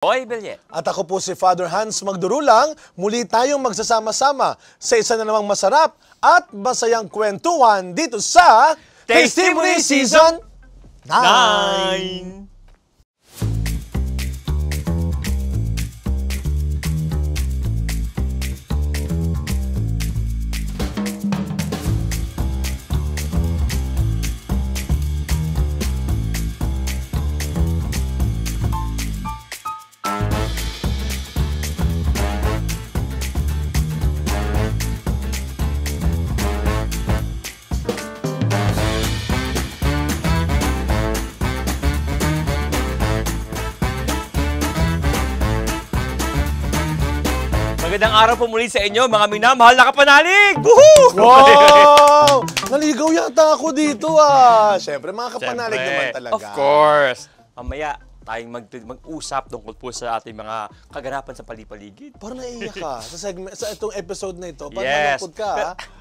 Hoy, Belye. At ako po si Father Hans Magdurulang. Muli tayong magsasama-sama sa isa na namang masarap at masayang kwentuhan dito sa Testimony Season 9. Magandang araw po muli sa inyo, mga minamahal na kapanalig! Woohoo! Wow! Naligaw yata ako dito Siyempre, mga kapanalig naman talaga. Of course. Mamaya, tayong mag-usap tungkol po sa ating mga kaganapan sa palipaligid. Parang naiiyak ka sa itong episode na ito. Parang Yes. nalapod ka,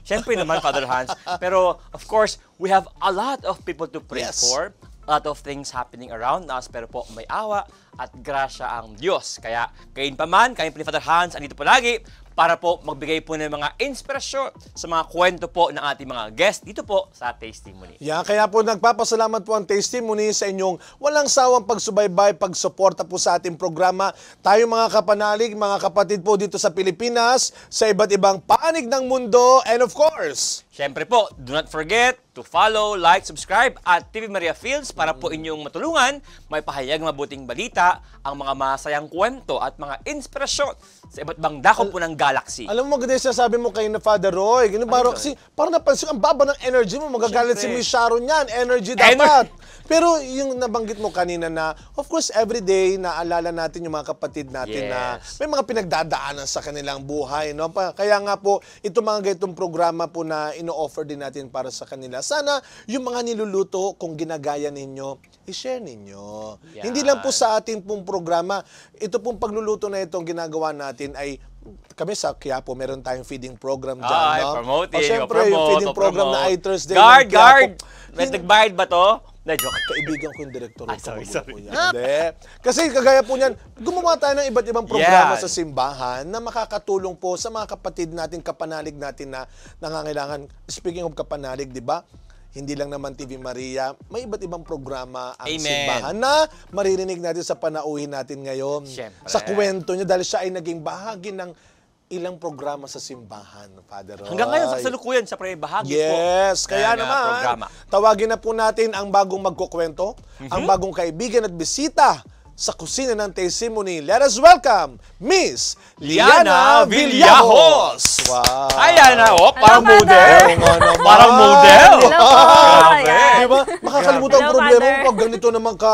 Siyempre naman, Father Hans. Pero, of course, we have a lot of people to pray Yes. for. A lot of things happening around us. Pero po, may awa at grasya ang Diyos. Kaya, kayo pa man, kami po ni Father Hans, andito palagi para po magbigay po ng mga inspirasyon sa mga kwento po ng ating mga guest dito po sa Testimony. Yeah, kaya po nagpapasalamat po ang Testimony sa inyong walang sawang pagsubaybay, pagsuporta po sa ating programa. Tayo mga kapanalig, mga kapatid po dito sa Pilipinas, sa iba't ibang panig ng mundo, and of course, Siyempre po, do not forget to follow, like, subscribe at TV Maria Fields para po inyong matulungan may pahayag mabuting balita, ang mga masayang kwento at mga inspirasyon sa iba't ibang dako po ng galaxy. alam mo maganda yung sinasabi mo kayo na Father Roy. Ganun, kasi parang napansin, ang baba ng energy mo, magagalit si Siyempre. Miss Sharon yan. Energy dapat. Pero yung nabanggit mo kanina na, of course, everyday, naalala natin yung mga kapatid natin na Yes. may mga pinagdadaanan sa kanilang buhay. No? Kaya nga po, ito mga ganitong programa po na ino-offer din natin para sa kanila. Sana yung mga niluluto, kung ginagaya ninyo, i-share ninyo. Yan. Hindi lang po sa ating pong programa, ito pong pagluluto na itong ginagawa natin ay kami sa Quiapo, meron tayong feeding program dyan. Ay, no? promote Siyempre, yung feeding program na ay Thursday. Guard, ng Quiapo. guard! May nagbayad ba to? Na joke. Kaibigan ko yung direktor. Ay, sorry. Hindi. Kasi kagaya po niyan, gumawa tayo ng iba't ibang programa Yan. sa simbahan na makakatulong po sa mga kapatid natin, kapanalig natin na nangangailangan. Speaking of kapanalig, di ba? Hindi lang naman TV Maria, may iba't ibang programa ang Amen. simbahan na maririnig natin sa panauhin natin ngayon. Siyempre. Sa kwento niya dahil siya ay naging bahagi ng ilang programa sa simbahan, Father Roy. Hanggang ngayon, sa kasalukuyan, sa bahagi po. Yes, kaya ng, naman, programa. tawagin na po natin ang bagong magkukwento, ang bagong kaibigan at bisita sa kusina ng Testimony. Let us welcome Miss Liana Villajos. Wow. Ay, Liana, parang Hello, model. Oo nga naman. Parang model. Hello po. Grabe. Ayan. Diba? Makakalimutan ang Hello, problema mo Father. pag ganito naman ka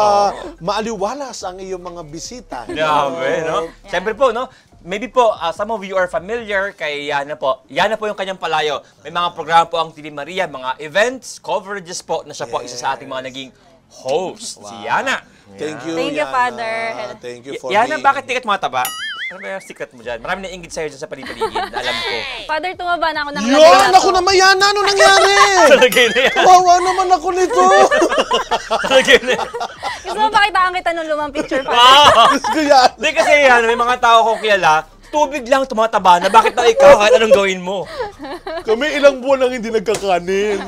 maaliwalas ang iyong mga bisita. Grabe, no? Siyempre po, no? Maybe po, some of you are familiar kay Yana po. Yana po yung kanyang palayo. May mga programa po ang TV Maria, mga events, coverages po na siya po isa sa ating mga naging host. Si Yana. Thank you, Thank you, Yana. Father. Thank you for Yana, being... bakit tikat mataba? Ano ba yung secret mo dyan? Marami na ingit sa'yo dyan sa palipaligid, alam ko. Father, tumaba na ako ng Yun! lagay na Ako to. naman, Yana! Ano nangyari? Talagay na yan. Wawa naman ako nito! Talagay na yan. Gusto mo pakitaan kita nung lumang picture, Father? Ah! Gusto yan! Hindi kasi yan, may mga tao ko kilala, tubig lang tumataba na bakit na ikaw kahit anong gawin mo? Kami ilang buwan lang hindi nagkakanin.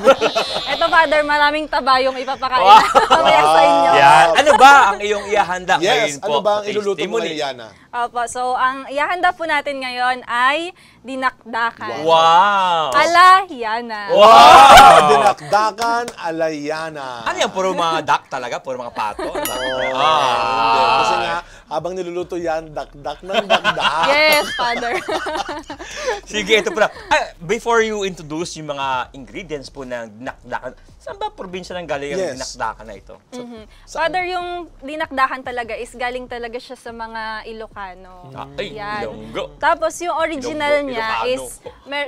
Ito, Father, maraming taba yung ipapakain Wow. mamaya sa inyo. Yan. Ano ba ang iyong ihahanda ngayon Yes, po? ano ba ang sa iluluto mo Testimony? ngayon, Yana? Opo, so ang ihahanda po natin ngayon ay dinakdakan. Wow! Ala Yana. Wow! Dinakdakan alayana. Ano yan? Puro mga duck talaga? Puro mga pato? Ano ba? Hindi. Kasi nga, habang niluluto yan, dakdak ng dakdak. Yes, Father. Sige, ito pala. Before you introduce yung mga ingredients po ng dinakdakan, saan ba probinsya nang galing ang Yes. dinakdakan na ito? Father, yung dinakdakan talaga is galing talaga siya sa mga Ilocano. Ay, Yan. Ilonggo. Tapos yung original Ilonggo, niya Ilocano. is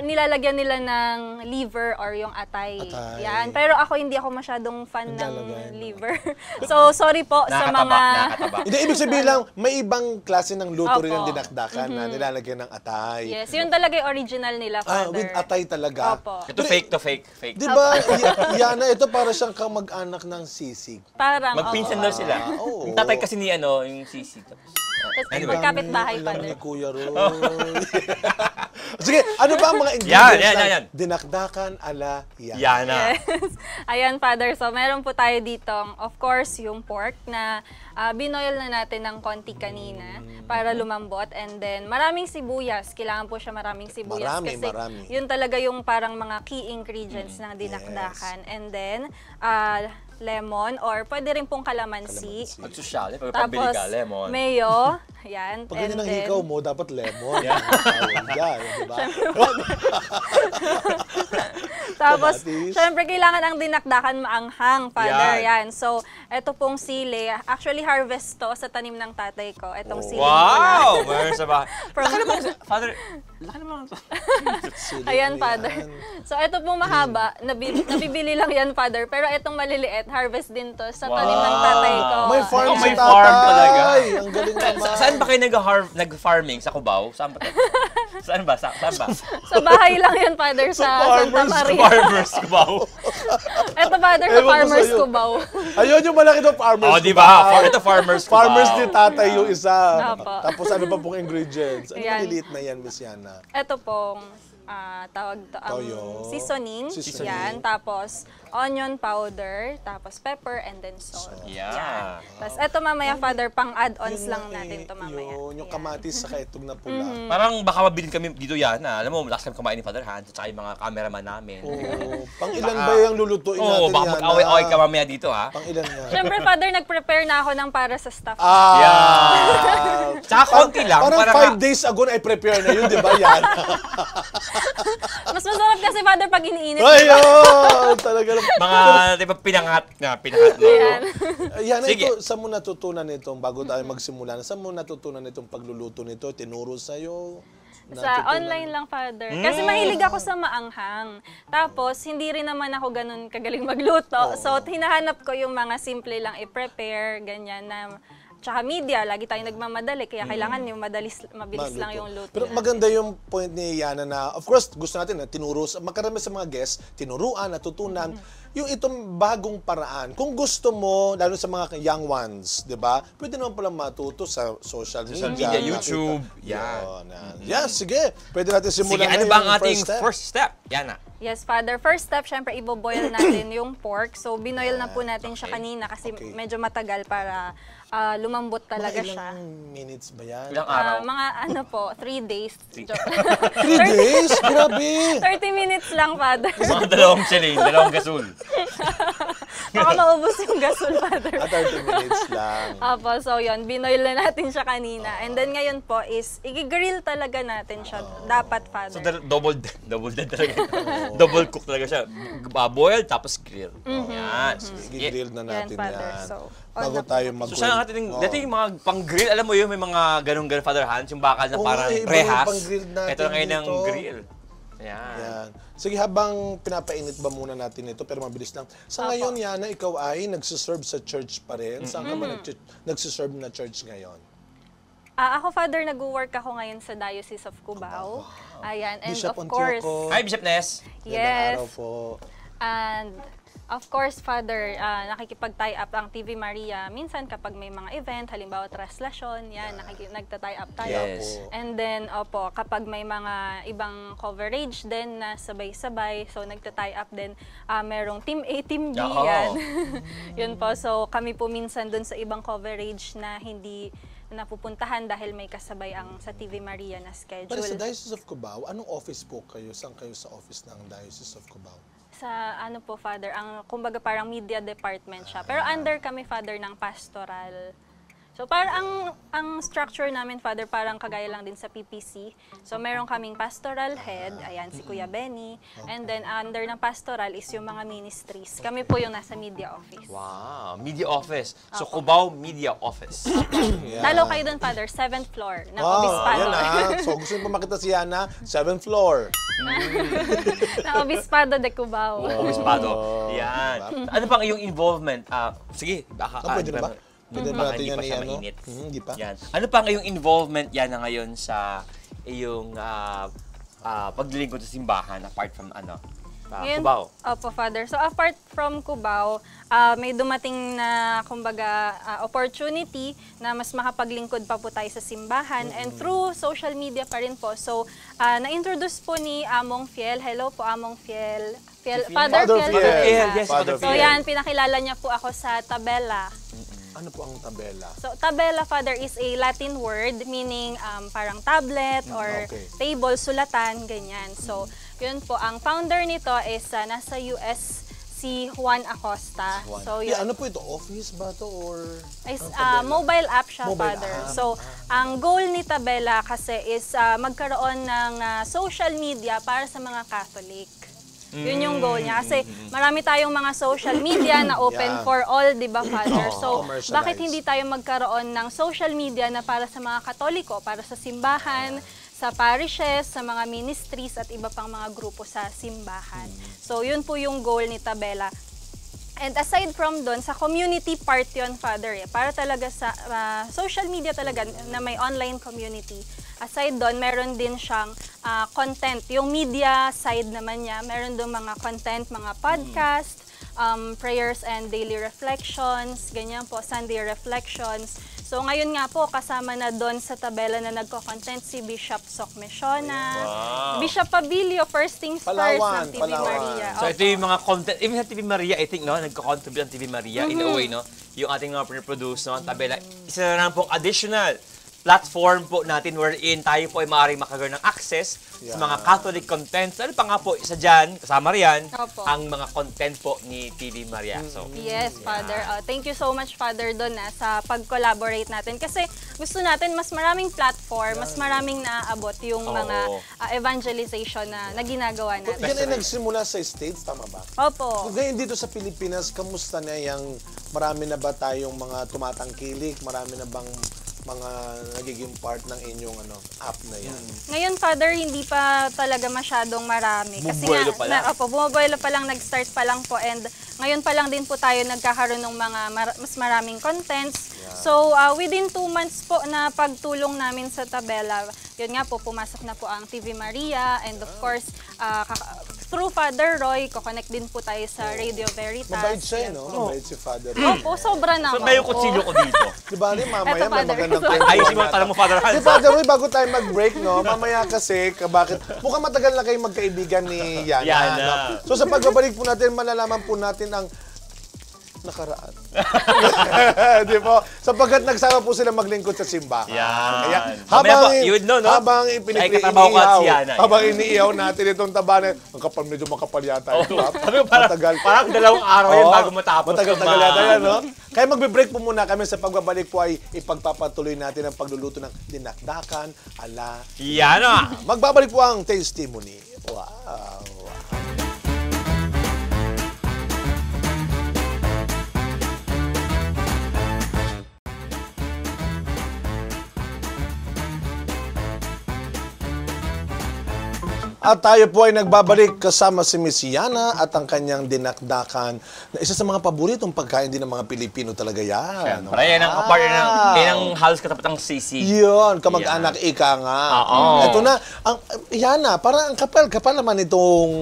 nilalagyan nila ng liver or yung atay. Atay. Yan. Pero ako hindi ako masyadong fan ng Naglalagay, no? liver. So sorry po sa mga Nakakataba. Hindi, ibig sabihin lang, may ibang klase ng luto rin Opo. ng dinakdakan na nilalagyan ng atay. Yes, yun talaga yung original nila, Father. With atay talaga. Opo. Ito fake to fake. Fake. Di ba, Yana, ito para siyang kamag-anak ng sisig. Parang, Magpinsan daw sila. oo. Yung tatay kasi ni ano, yung sisi. Tapos Anyway. kapit-bahay, Alam Father. ni Kuya Roy. Sige, ano ba ang mga ingredients Yan. ng dinakdakan ala Yana? Yana. Yes. Ayan, Father. So, meron po tayo dito, of course, yung pork na binoil na natin ng konti kanina para lumambot. And then, maraming sibuyas. Kailangan po siya maraming sibuyas. Marami. Yun talaga yung parang mga key ingredients ng dinakdakan. And then, lemon or pwede rin pong kalamansi. Magsosyal. Pag Tapos, pabili ka, lemon. mayo. Yan. Pag ganyan ang then, hikaw mo, dapat lemon. Yeah. Yan, di ba? Tapos, Kamatis. syempre, kailangan ang dinakdakan maanghang, Father. Yan. Yan. So, eto pong sili. Actually, harvest to sa tanim ng tatay ko. Etong sili. Wow! Meron sa bahay. From- Laki naman, Father. Laki naman. Sili Ayan, ano Father. yan? So, eto pong mahaba. Nabibili lang yan, Father. Pero etong maliliit, harvest din to sa tanim ng tatay ko. May farm Oh, si may tatay. farm talaga. Ang galing naman. Saan ba kayo nag-farming? Sa Cubao? Saan ba? Saan ba? Saan ba? Sa bahay lang yan, Father, sa Santa Maria. Farmers Cubao. Eto, Father, sa Ewan ko Farmers sa'yo. Cubao. Ayun yung malaki ng farmers. Oh, di ba? Ito Farmers Cubao. Farmers ni tatay yung isa. Opo. Tapos ano pa pong ingredients? Ano Ayan. maliliit na yan, Miss Yana? Ito pong tawag to, Toyo. seasoning. Seasoning. Yan. Tapos onion powder, tapos pepper, and then salt. Yeah. Yan. Tapos ito mamaya, Father, pang add-ons lang natin to mamaya. Yun, yung Yan. kamatis sa kaitog na pula. Parang baka mabilin kami dito yan. Alam mo, last time kumain ni Father Hans at saka yung mga cameraman namin. Oo. Pang ilan ba yung lulutuin natin Oo, baka Yana? mag-away-away ka mamaya dito, ha? Pang ilan nga? Siyempre, Father, nag-prepare na ako ng para sa staff. Yeah. Tsaka konti lang. Parang 5 days ago na i-prepare na yun, di ba yan? Mas masarap kasi, Father, pag iniinit. Ayun! Talaga lang. Mga, di ba, pinangat na. No? Yan. Yan, Sige. ito, saan mo natutunan itong, bago tayo magsimula, saan mo natutunan itong pagluluto nito? Tinuro sa'yo? Sa online lang, Father. Kasi mahilig ako sa maanghang. Tapos, hindi rin naman ako ganun kagaling magluto. So, hinahanap ko yung mga simple lang i-prepare, ganyan na. Tsaka media, lagi tayong nagmamadali. Kaya kailangan yung mabilis lang yung luto. Pero maganda yung point ni Yana na, of course, gusto natin na tinuro, makarami sa mga guests, tinuruan, natutunan, yung itong bagong paraan. Kung gusto mo, lalo sa mga young ones, di ba? Pwede naman palang matuto sa social media. YouTube. Yan. Yeah, sige. Pwede natin simulan Sige, ano ngayon ba ang yung ating step. first step? Yana. Yes, Father. First step, syempre, iboboil natin yung pork. So, binoil na po natin siya kanina kasi Okay. medyo matagal para lumambot talaga Mga siya. ilang minutes ba yan? Ilang araw? Mga ano po, 3 days. 3 days? Grabe! 30 minutes lang, Father. Mga dalawang chilling, dalawang gasol. Baka maubos yung gasol, Father. 30 minutes lang. Apo, so yun, binoil na natin siya kanina. And then ngayon po is, i-grill talaga natin siya. Dapat, So, Father. double dead talaga. Double cook talaga siya. Boil, tapos grill. Yan. Sige. I-grill na natin Yan, Father. yan. So, Bago on na tayo po. mag- So, siya natin, dati yung mga pang-grill, alam mo yun, may mga ganun-ganun Father Hans, yung bakal na Oo parang nga, iba yung rehas. pang-grill natin Ito na ngayon ang dito. grill. Yan. Yan. Sige, habang pinapainit ba muna natin ito, pero mabilis lang. Sa ngayon, Yana, ikaw ay nagsiserve sa church pa rin. Saan ka ba nagsiserve na church ngayon? Ako, Father, nag-work ako ngayon sa Diocese of Cubao. Ayan. And Bishop of course, Antioco. Hi, Bishop Ness. Magandang yes. araw po. And of course, Father, nakikipag-tie up ang TV Maria. Minsan kapag may mga event, halimbawa traslasyon, yan, nagta-tie up tayo. Yes. And then, opo, kapag may mga ibang coverage din na sabay-sabay, so nagta-tie up din, merong Team A, Team B, Oo. yan. Yun po, so kami po minsan dun sa ibang coverage na hindi napupuntahan dahil may kasabay ang sa TV Maria na schedule. Pero sa Diocese of Cubao, anong office po kayo? Saan kayo sa office ng Diocese of Cubao? Sa ano po, Father, ang kumbaga parang media department siya. Pero under kami, Father, ng pastoral. So parang ang structure namin, Father, parang kagaya lang din sa PPC. So meron kaming pastoral head, ayan si Kuya Benny. And then under ng pastoral is yung mga ministries. Kami po yung nasa media office. Wow, media office. So, Cubao Media Office. Yan. Dalo kayo doon, Father, 7th floor ng Wow, Obispado. yan So gusto niyo pa makita si Yana, 7th floor. ng Obispado de Cubao. Obispado. Yan. Ano pang iyong involvement? Sige, baka... Pwede na ba? Pwede ba Baka natin hindi yan pa siya i-ano? mainit. Hindi pa. Yan. Ano pang iyong involvement yan na ngayon sa iyong paglilingkod sa simbahan apart from ano? Ngayon, Cubao. Opo, Father. So, apart from Cubao, may dumating na, kumbaga, opportunity na mas makapaglingkod pa po tayo sa simbahan. And through social media pa rin po. So, na-introduce po ni Among Fiel. Hello po, Among Fiel. Father Fiel. Father Fiel, yes, Father Father So, Fiel. yan, pinakilala niya po ako sa tabela. Ano po ang tabela? So, tabela, Father, is a Latin word meaning parang tablet or okay. table, sulatan, ganyan. So, yun po. Ang founder nito is nasa US, si Juan Acosta. So, yun. Ano po ito? Office ba ito or... Is, mobile app siya, Mobile Father. app. So, ang goal ni Tabela kasi is magkaroon ng social media para sa mga Catholic. Yun yung goal niya. Kasi marami tayong mga social media na open Yeah. for all, di ba, Father? So, commercialized. bakit hindi tayo magkaroon ng social media na para sa mga Katoliko, para sa simbahan, sa parishes, sa mga ministries at iba pang mga grupo sa simbahan. So, yun po yung goal ni Tabela. And aside from doon, sa community part yun, Father, para talaga sa social media talaga na may online community. Aside doon, meron din siyang content. Yung media side naman niya, meron doon mga content, mga podcast, prayers and daily reflections, ganyan po, Sunday reflections. So ngayon nga po, kasama na doon sa tabela na nagko-content si Bishop Sok Mesiona, Bishop Pabilio, First Things Palawan, First ng TV Palawan. Maria. So ito yung mga content, even sa TV Maria, I think, no, nagko-contribute ang TV Maria in a way, no? Yung ating mga produce, no, ang tabela. Isa na lang pong additional platform po natin wherein tayo po ay maaaring makagawa ng access sa mga Catholic contents. Ano pa nga po, isa dyan, kasama riyan, Opo. ang mga content po ni TV Maria. So, Yes, Father. Thank you so much, Father, doon sa pag-collaborate natin. Kasi gusto natin mas maraming platform, mas maraming naaabot yung mga evangelization na ginagawa natin. Yan ay nagsimula sa States, tama ba? Opo. Ngayon dito sa Pilipinas, kamusta na yung marami na ba tayong mga tumatangkilik? Marami na bang mga nagiging part ng inyong app na yan? Ngayon, Father, hindi pa talaga masyadong marami. Kasi Bumubuelo pa lang. bumubuelo pa lang, nag-start pa lang po. And ngayon pa lang din po tayo nagkakaroon ng mga mas maraming contents. So, within 2 months po na pagtulong namin sa tabela, yun nga po, pumasok na po ang TV Maria. And of course, through Father Roy, ko-connect din po tayo sa Radio Veritas. Mabait siya, Yan no? po. Mabait si Father. Opo, sobra naman. so may kutsilyo ko dito. Di ba, mamaya Eto, may Father. magandang Ayusin mo ang tanong mo, Father Si Hans. Father Roy, bago tayo mag-break, no? Mamaya kasi, bakit? Mukhang matagal na kayong magkaibigan ni Yana. Yana. No? So sa pagbabalik po natin, malalaman po natin ang nakaraan. Di po? Sapagkat nagsama po sila maglingkod sa simbahan. Yan. Kaya Mamaya habang, po, you would know, no? habang Ay, katrabaho ko at si Yana. habang iniihaw natin itong tabanan, medyo makapal yata. ito, ha? Sabi ko, Matagal. parang 2 araw yan Oo, bago matapos. Matagal-tagal yata yan, no? Kaya magbe-break po muna kami. Sa pagbabalik po ay ipagpapatuloy natin ang pagluluto ng dinakdakan ala. Yan ah. Magbabalik po ang testimony. Wow. At tayo po ay nagbabalik kasama si Miss Yana at ang kanyang dinakdakan na isa sa mga paboritong pagkain din ng mga Pilipino talaga yan. Siyempre, yan ang kapar yan ang halos katapat ng sisig. Yun, kamag-anak ika nga. Oo. Ito na, Yana, parang ang kapal naman itong,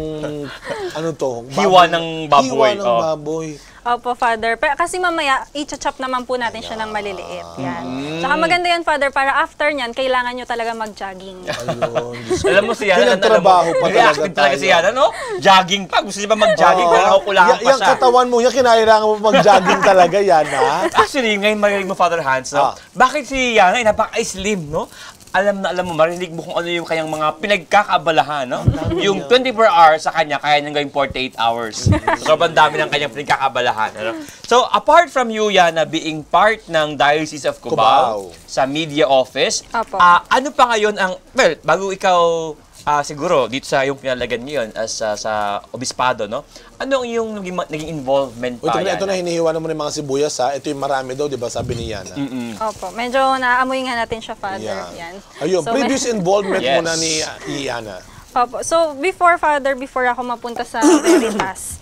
ano to? Hiwa ng baboy. Hiwa ng Oh. baboy. Opo, Father. Pero kasi mamaya, i-chop naman po natin siya ng maliliit. Yan. Tsaka maganda yan, Father, para after nyan, kailangan nyo talaga mag-jogging. Ayun. Alam mo si Yana, Pinagtrabaho pa talaga active talaga tayo. si Yana, no? Jogging pa. Gusto niya ba mag-jogging? Oo. Pero nakukulangan pa Yung siya. katawan mo, yung kinailangan mo mag-jogging talaga, Yana. Actually, ngayon marinig mo, Father Hans, no? Bakit si Yana ay napaka-slim, no? Alam mo, marinig mo kung ano yung kanyang mga pinagkakaabalahan, no? Yung 24 hours sa kanya, kaya niyang gawing 48 hours. So, sobrang dami ng kanyang pinagkakaabalahan. Ano? So, apart from you, Yana, being part ng Diocese of Cubao, sa media office, Apo. ano pa ngayon ang, well, bago ikaw siguro dito sa yung pinalagan ngayon as sa obispado, no? Ano yung naging involvement pa? Ito na, hinihiwa naman yung mga sibuyas, ha? Ito yung marami daw, di ba, sabi ni Yana. Opo. Medyo naamoy nga natin siya, Father. Yan. Ayun, So, previous involvement Yes. muna ni Yana. Opo. So, before, Father, before ako mapunta sa Veritas,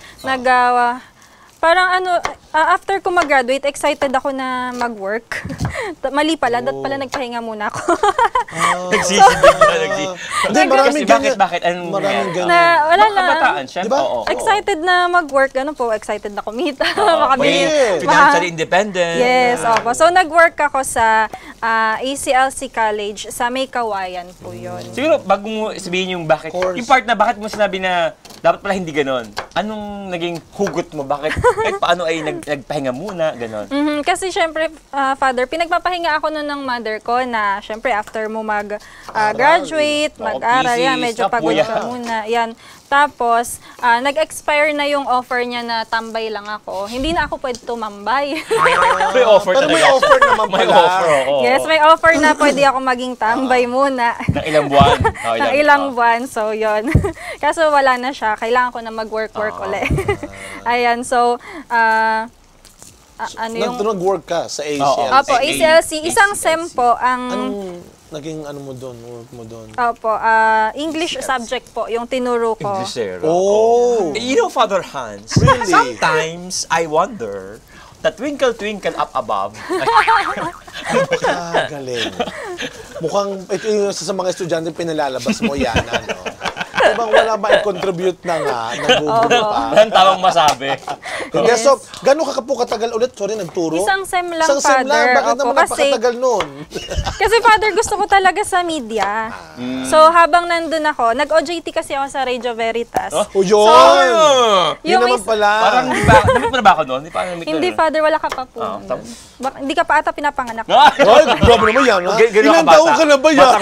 parang After ko mag-graduate, excited ako na mag-work. Mali pala, pala nagpahinga muna ako. Nagsisiding na, Hindi, maraming ganyan. Bakit? Anong Maraming ganyan. Wala Mga kabataan, lang. syempre, Diba? oo. Excited na mag-work, ganun po, excited na kumita, makabili. Yes. Financially independent. Yes, opo. So, nag-work ako sa ACLC College sa May Kawayan po yun. Siguro, bago mo sabihin yung bakit, Of course. yung part na bakit mo sinabi na dapat pala hindi ganon, anong naging hugot mo? Bakit, kahit paano ay nagpahinga muna, ganon? Kasi syempre, Father, pinagpapahinga ako nun ng mother ko na syempre after mo mag-graduate, mag-aral, busy, yan, medyo stop pagod mo yan. ka muna. Yan. Tapos, nag-expire na yung offer niya na tambay lang ako. Hindi na ako pwede tumambay. May offer Pero may talaga. offer naman May pala. offer, oo. Yes, may offer na pwede ako maging tambay muna. Ng ilang buwan. Oh, Ng ilang buwan, so yon. Kaso wala na siya, kailangan ko na mag-work ulit. Ayan, so, ano yung... Nag-work ka sa ACL. Oo. Opo, ACLC. Isang SEM po ang... Anong naging ano mo doon, work mo doon? Opo, English subject po, yung tinuro ko. Englishero. Oh! You know, Father Hans, Really? sometimes I wonder, the twinkle twinkle up above. Galing. Mukhang ito yung sa mga estudyante pinalalabas mo yan, ano? Diba wala ba i-contribute na nga, nag-Google pa? Ang tawang masabi. Hindi, so, gano'n ka po katagal ulit? Sorry, nagturo? Isang SEM lang, Isang SEM lang? Father. Bakit Opo, naman kasi- napakatagal nun? Kasi Father, gusto ko talaga sa media. So, habang nandun ako, nag-OJT kasi ako sa Radio Veritas. O yun! Yun Yung naman is- pala. Parang, namit mo na ba ako noon? Hindi pa namit Hindi, Father, wala ka pa po. Ah, nun. Hindi ka pa ata pinapanganak. Ay, grabe naman yan, ha? Ilang taon ka na ba yan?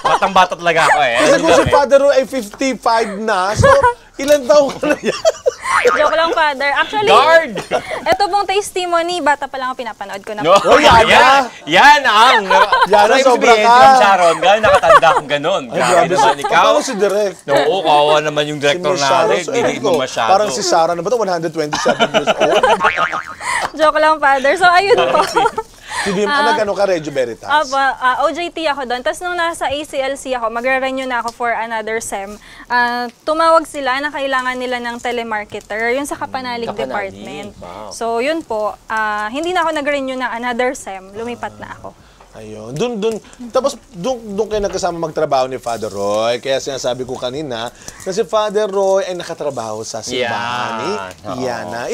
Batang-bata talaga ako eh. Kasi kung si Father Roy ay 55 na, so, ilang taon ka na yan? Joke lang, Father. Actually, Guard! ito pong testimony, bata pa lang ako pinapanood ko na. No, Oh, Yana! Yan ang... Yana, Ibig sobra sabihin, ka. Ma'am Sharon, gano'n nakatanda kong gano'n. Ay, Grabe grabe. naman ikaw. Paano si Direk? Oo, kawawa naman yung Si director Miss Sharon, natin. so, Hindi ko, mo masyado. parang si Sarah na ba ito? 127 years old? Joke lang, Father. So, ayun po. Si Bim, nag-ano ka, Regio Veritas? OJT ako doon. Tapos nung nasa ACLC ako, magre-renew na ako for another SEM. Tumawag sila na kailangan nila ng telemarketer, yun sa Kapanalig Kapanalig, Department. wow. So yun po, hindi na ako nag-renew ng another SEM, lumipat na ako. Ayun. Tapos doon kayo nagkasama magtrabaho ni Father Roy. Kaya sinasabi ko kanina na si Father Roy ay nakatrabaho sa simbahan ni Yana.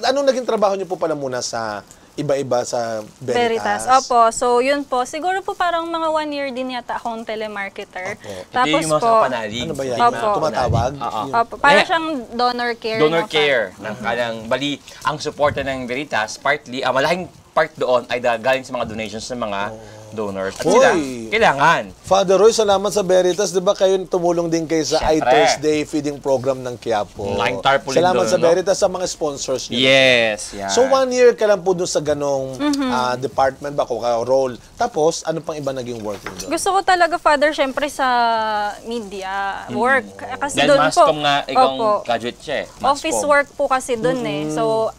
Anong naging trabaho niyo po pala muna sa iba-iba sa Veritas? Opo. So yun po, siguro po parang mga 1 year din yata akong telemarketer. Tapos Hindi yung mga po, sa Kapanalig. Ano ba yan? Opo. Tumatawag? opo, para Eh, siyang donor care. Donor no, care. Bali, ang suporta ng Veritas, partly, malaking part doon ay galing sa mga donations ng mga donors. At sila, Hoy! kailangan. Father Roy, salamat sa Veritas. Di ba kayo tumulong din kayo sa Siyempre. iThursday feeding program ng Quiapo? Laking tarpaulin Salamat doon, sa no? Veritas sa mga sponsors niyo. Yes. Yan. So 1 year ka lang po dun sa ganong department ba, role. Tapos, ano pang iba naging work mo doon? Gusto ko talaga, Father, syempre sa media work. Kasi Dahil doon po. Mascom nga, ikaw Opo. graduate siya eh. Office Mascom. work po kasi doon eh. So,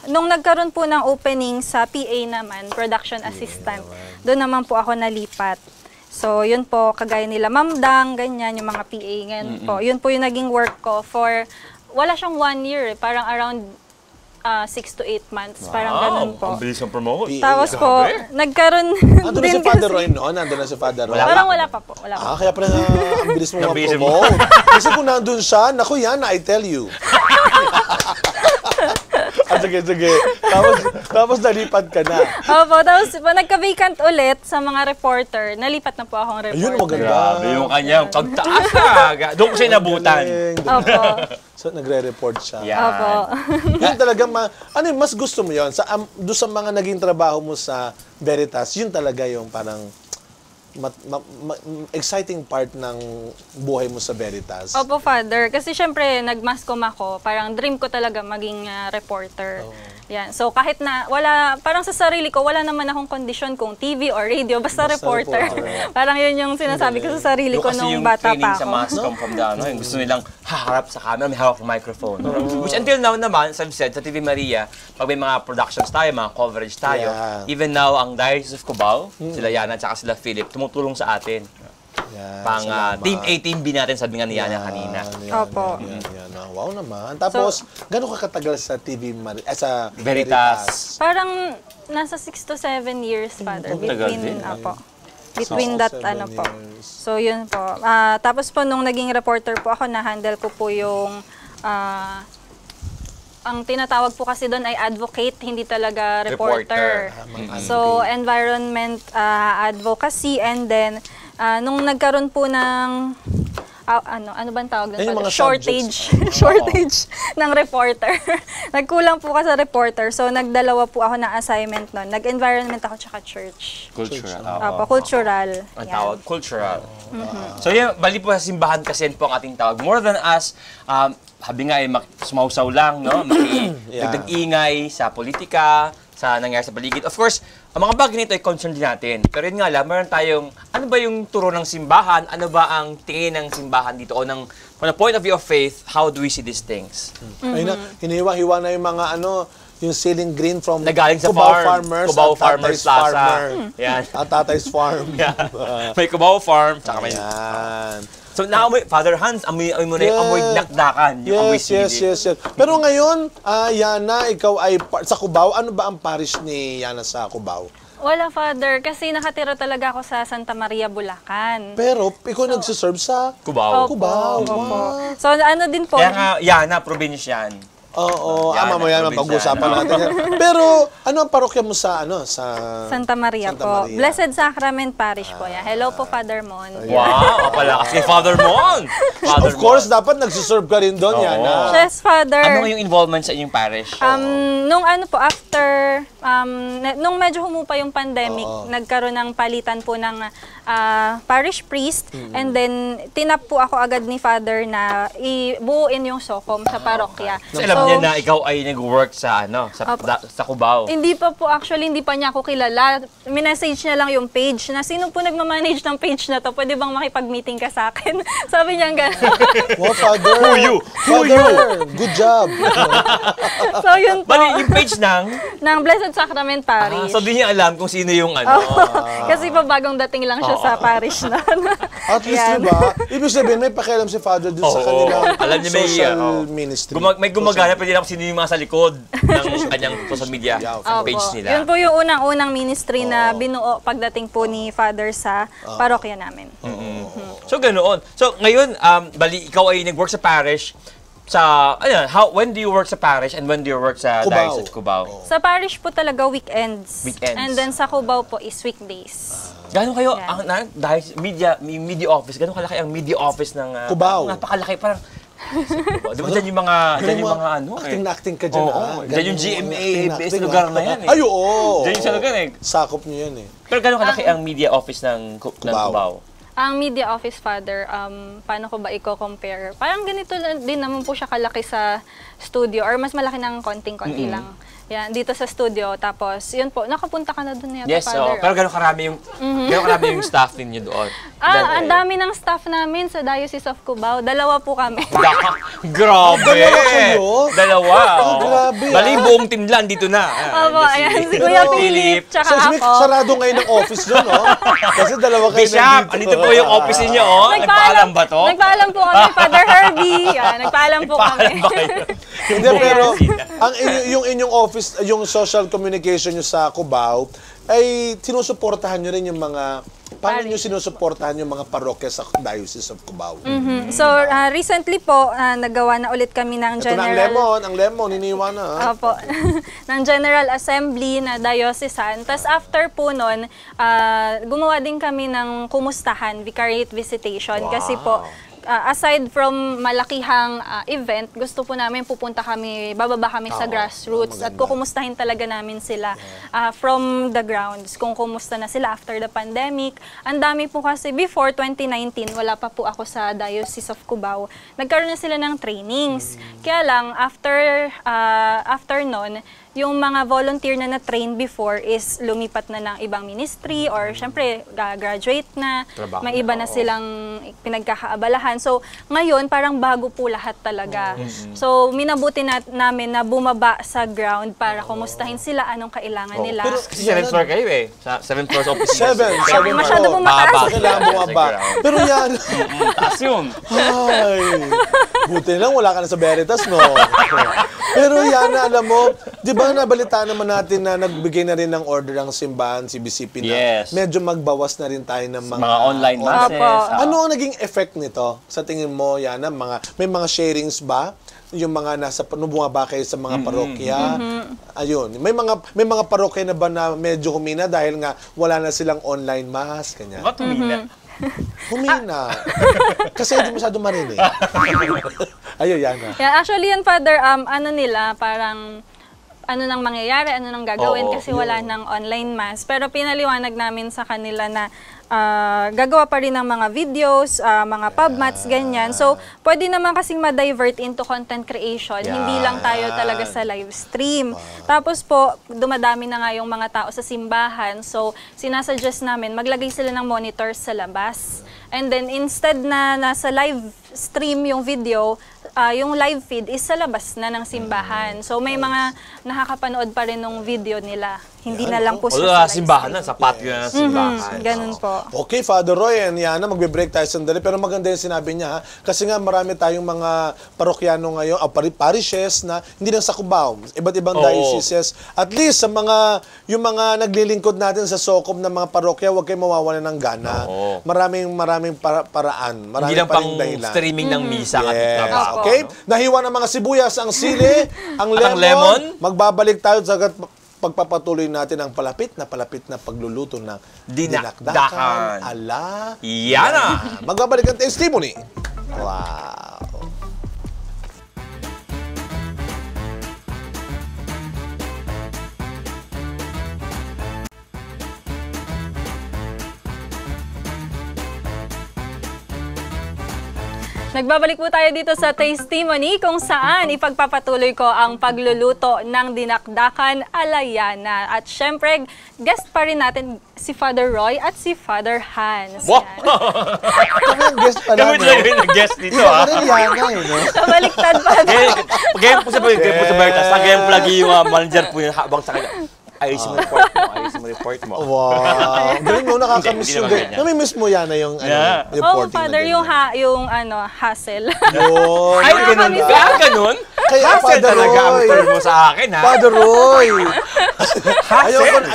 nung nagkaroon po ng opening sa PA naman, production assistant, doon naman po ako nalipat. So, yun po, kagaya nila Ma'am Dang, ganyan, yung mga PA, ganyan po. Yun po yung naging work ko for, wala siyang 1 year, parang around 6 to 8 months, parang ganun po. Ang bilis ng promote. Tapos po, nagkaroon Andun na si Father Roy noon? Andun na si Father Roy? Parang wala pa po, wala pa. Kaya pala ang bilis mo Ang bilis mo. ma-promote. Kasi kung nandun siya, naku yan, I tell you. Sige. Tapos nalipat ka na. Opo, tapos nagka-vacant ulit sa mga reporter, nalipat na po akong reporter. Ayun, maganda. Grabe yung kanyang pagtaas ka. Doon ko siya nabutan. Opo. So, nagre-report siya. Yan. Opo. Yun talaga, mas gusto mo yun? Doon sa mga naging trabaho mo sa Veritas, yun talaga yung parang exciting part ng buhay mo sa Veritas. Opo, Father. Kasi syempre, nag-mascom ako. Parang dream ko talaga maging reporter. Yan. So, kahit na parang sa sarili ko, wala naman akong kondisyon kung TV or radio, basta reporter. Parang yun yung sinasabi ko sa sarili ko nung bata pa sa ako. Mascom from the yung gusto nilang haharap sa camera, may hawak ng microphone. Which until now naman, as I've said, sa TV Maria, pag may mga productions tayo, mga coverage tayo, even now, ang Diocese of Cubao, sila Yana at saka sila Philip, tumutulong sa atin. Yan, Pang salamat. Team A, Team B natin, sabi nga ni Yana kanina. Opo. Yan. Wow naman. Tapos, gano'n ka katagal sa TV, sa Veritas. Parang nasa 6 to 7 years, Father. tagal din. Between that, 7 ano po. years. So, yun po. Tapos po, nung naging reporter po ako, na-handle ko po yung ang tinatawag po kasi doon ay advocate, hindi talaga reporter. So, environment advocacy, and then nung nagkaroon po ng ano bang tawag doon? Yung mga Shortage. subjects. Shortage ng reporter. Nagkulang po ka sa reporter. So, nagdalawa po ako ng assignment noon. Nag-environment ako tsaka church. Cultural. Cultural. Ang Yan. tawag, cultural. So yan, bali po sa simbahan kasi yan po ang ating tawag. More than us, sabi nga sumausaw lang, no? Dagdag ingay sa politika, sa nangyari sa paligid. Of course, ang mga bagay nito ay concern din natin. Pero yun nga lang, meron tayong, ano ba yung turo ng simbahan? Ano ba ang tingin ng simbahan dito? O from the point of view of faith, how do we see these things? Ayun na, hiniwa-hiwa na yung mga yung ceiling green from Nagaling sa Cubao farm. Farmers Cubao at Farmers Tatay's Plaza. Farmer. Yan. At Tatay's Farm. May Cubao Farm, tsaka may... Yan. So naamoy, Father Hans, amoy mo na yung amoy dakdakan, yung amoy sili. Yes. Pero ngayon, Yana, ikaw ay sa Cubao. Ano ba ang parish ni Yana sa Cubao? Wala, Father. Kasi nakatira talaga ako sa Santa Maria, Bulacan. Pero ikaw nagsiserve sa Cubao. Cubao. Opo. Wow. So, ano din po, Kaya nga, Yana, probinsyan. Oo, Yana, mamaya na probinsya. pag-usapan natin yan. Pero ano ang parokya mo sa Santa Maria Santa po. Maria. Blessed Sacrament Parish po. Yan. Hello po, Father Mon. Wow, kapalakas kay Father Mon. Father Of course, Mon. dapat nagsiserve ka rin doon, Oo. Yana. Yes, Father. Ano yung involvement sa inyong parish? Nung ano po, after, nung medyo humupa yung pandemic, nagkaroon ng palitan po ng parish priest, and then tinap po ako agad ni Father na ibuuin yung SOCOM sa parokya. So, alam niya na ikaw ay nag-work sa sa Cubao. Hindi pa po, actually, hindi pa niya ako kilala. Minessage niya lang yung page na sino po nagmamanage ng page na to, pwede bang makipag-meeting ka sa akin? Sabi niya gano'n. Wow, Father. Who you? Father, good job. So yun po, Bali, yung page ng Blessed Sacrament Parish. so di niya alam kung sino yung Kasi pa bagong dating lang siya sa parish na. At least, Yan. diba? Ibig sabihin, may pakialam si Father dun sa Oo. kanilang Alam niya may, social oo. ministry. May gumagana, pwede lang kung sino yung mga sa likod ng kanyang social media page Opo. nila. Yun po yung unang-unang ministry na binuo pagdating po ni Father sa parokya namin. So, ganoon. So, ngayon, bali, ikaw ay nag-work sa parish. When do you work sa parish and when do you work sa Cubao. Diocese Cubao? Sa parish po talaga weekends. Weekends. And then sa Cubao po is weekdays. Gano'n kayo, Yan. dahil media office, gano'n kalaki ang media office ng Cubao. Napakalaki, parang, di ba dyan yung mga, Acting na acting ka dyan, Oo, dyan yung GMA, best acting, lugar na yan eh. Ay, oo. Dyan yung sa lugar eh. Sakop niyo yan eh. Pero gano'n kalaki ang media office ng Cubao? Ang media office, Father, paano ko ba i-compare? Parang ganito din naman po siya kalaki sa studio or mas malaki ng konting-konti lang. Yan, dito sa studio. Tapos, yun po, nakapunta ka na doon yata, Yes, Father. pero gano'n karami yung staff ninyo doon? Ang dami ng staff namin sa Diocese of Cubao. 2 po kami. Grabe! Dalawa kayo? Dalawa. Grabe, Bali, buong team lang dito na. Opo, ayan, si Kuya Philip, tsaka So, ako. sarado ngayon ng office doon, no? Kasi dalawa kayo Bishop, nandito. andito po yung office niyo, oh. Nagpaalam ba to? Nagpaalam po kami, Father Herbie. Yan, nagpaalam po kami. Nagpaalam ba kayo? Hindi, pero yung inyong office, yung social communication nyo sa Cubao, ay sinusuportahan nyo rin yung mga, paano nyo sinusuportahan yung mga parokya sa Diocese of Cubao? So, recently po, nagawa na ulit kami ng Ito na ang lemon, iniwan na. Opo, ng General Assembly na diocesan. Tapos after po nun, gumawa din kami ng kumustahan, vicariate visitation. Kasi po, aside from malakihang event, gusto po namin pupunta kami, bababa kami sa grassroots at kukumustahin talaga namin sila from the grounds, kung kumusta na sila after the pandemic. Ang dami po kasi, before 2019, wala pa po ako sa Diocese of Cubao, nagkaroon na sila ng trainings. Kaya lang, after nun, yung mga volunteer na na-train before is lumipat na ng ibang ministry or syempre graduate na, may iba na silang pinagkakaabalahan. So ngayon parang bago po lahat talaga. So minabuti namin na bumaba sa ground para kumustahin sila, anong kailangan nila. Pero, 7th floor kayo eh. Sa 7th floor office. Masyado pong mataas. Kailangan bumaba. Pero yan, Taas yun. ay, Buti lang, wala ka na sa Veritas, no? Pero Yana, alam mo, di ba nabalitaan naman natin na nagbigay na rin ng order ang simbahan, CBCP na Yes. medyo magbawas na rin tayo ng Mga online masses. Opo. Ano ang naging effect nito? Sa tingin mo, Yana, may mga sharings ba? Yung mga bumaba kayo sa mga parokya? Ayun. May mga parokya na ba na medyo humina dahil nga wala na silang online mass? Kanya. Ba't humina? Humina. Kasi hindi masyado marinig. Ayun, Yana. Yeah, actually yan, Father, ano nila, parang ano nang mangyayari, ano nang gagawin Oo, kasi wala nang online mass. Pero pinaliwanag namin sa kanila na gagawa pa rin ng mga videos, mga pubmats, ganyan. So, pwede naman kasing ma-divert into content creation. Hindi lang tayo talaga sa live stream. Tapos po, dumadami na nga yung mga tao sa simbahan. So, sinasuggest namin, maglagay sila ng monitors sa labas. And then, instead na nasa live stream yung video, yung live feed is sa labas na ng simbahan. So, may mga nakakapanood pa rin ng video nila. Hindi na lang po Although sa live simbahan na, stream. sa patio na ng simbahan. Ganun po. Okay, Father Roy and Yana, magbe-break tayo sandali. Pero maganda yung sinabi niya, ha? Kasi nga marami tayong mga parokyano ngayon, parishes na hindi lang sa Cubao, iba't ibang dioceses. At least sa yung mga naglilingkod natin sa SOCOM ng mga parokya, huwag kayong mawawalan ng gana. Maraming paraan. Maraming Hindi lang pang dahilan. streaming ng misa at Yes. trabaho. Okay? Nahiwa ng mga sibuyas, ang sili, ang At ang lemon. lemon. Magbabalik tayo sa pagpapatuloy natin ang palapit na pagluluto ng Dinakdakan. ala Yana. Magbabalik ang testimony. Wow. Nagbabalik po tayo dito sa Testimony kung saan ipagpapatuloy ko ang pagluluto ng dinakdakan alayana. At syempre, guest pa rin natin si Father Roy at si Father Hans. Wow! Kami ang guest pala. Kami talaga yung nag-guest dito, ha? Parang Yana, no? Kabaliktad pa. Ganyan po sa Bertas. Ganyan po lagi yung manager po yun habang sa kanya. Ayusin mo report mo. Wow. Galing mo, nakakamiss Hindi yung naman ganyan. Namimiss mo Yana yung Yeah. Oh, reporting Father, na yung hassle. Yun. Ay, ganun ba? Ganun? Kaya, Hassle Father talaga ang Roy. term mo sa akin, ha? Father Roy. Hassle?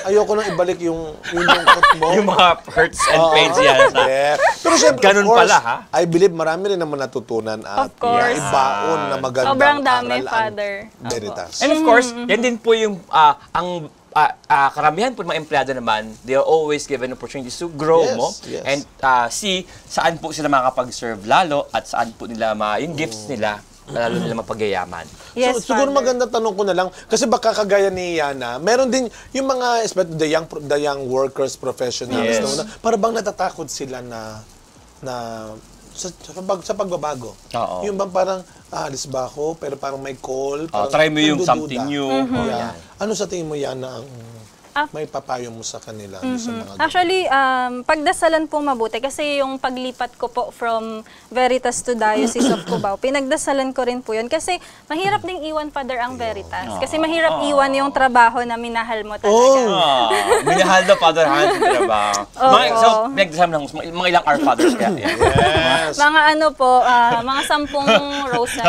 ayoko nang ibalik yung lungkot mo. Yung mga hurts and pains yan. Yeah. Pero syempre, Ganun of course, pala, ha? I believe marami rin naman natutunan at Of course. ibaon na magandang Sobrang dami, aral ang Father. Veritas. And of course, yan din po yung karamihan po ng mga empleyado naman, they are always given opportunities to grow Yes, mo yes. and see saan po sila makakapag-serve lalo at saan po nila yung gifts nila lalo nila mapagyayaman. Yes, So, siguro Father. maganda tanong ko na lang, kasi baka kagaya ni Yana, meron din yung mga, especially the young workers, professionals, Yes. no, na, para bang natatakot sila na sa pagbabago. Oo. Yung bang parang, alis ba ako, pero parang may call. Parang Try mo yung nagdududa. something new. Yeah. Ano sa tingin mo, Yana, ang Ah. may papayo mo sa kanila sa mga Actually, pagdasalan po mabuti kasi yung paglipat ko po from Veritas to Diocese of Cubao, pinagdasalan ko rin po yun kasi mahirap ding iwan, Father, ang Veritas. Kasi mahirap iwan yung trabaho na minahal mo talaga. Minahal na Father Hans yung trabaho. So, nagdasam lang, mga ilang our fathers kaya. Yes. Mga ano po, mga 10 rosary.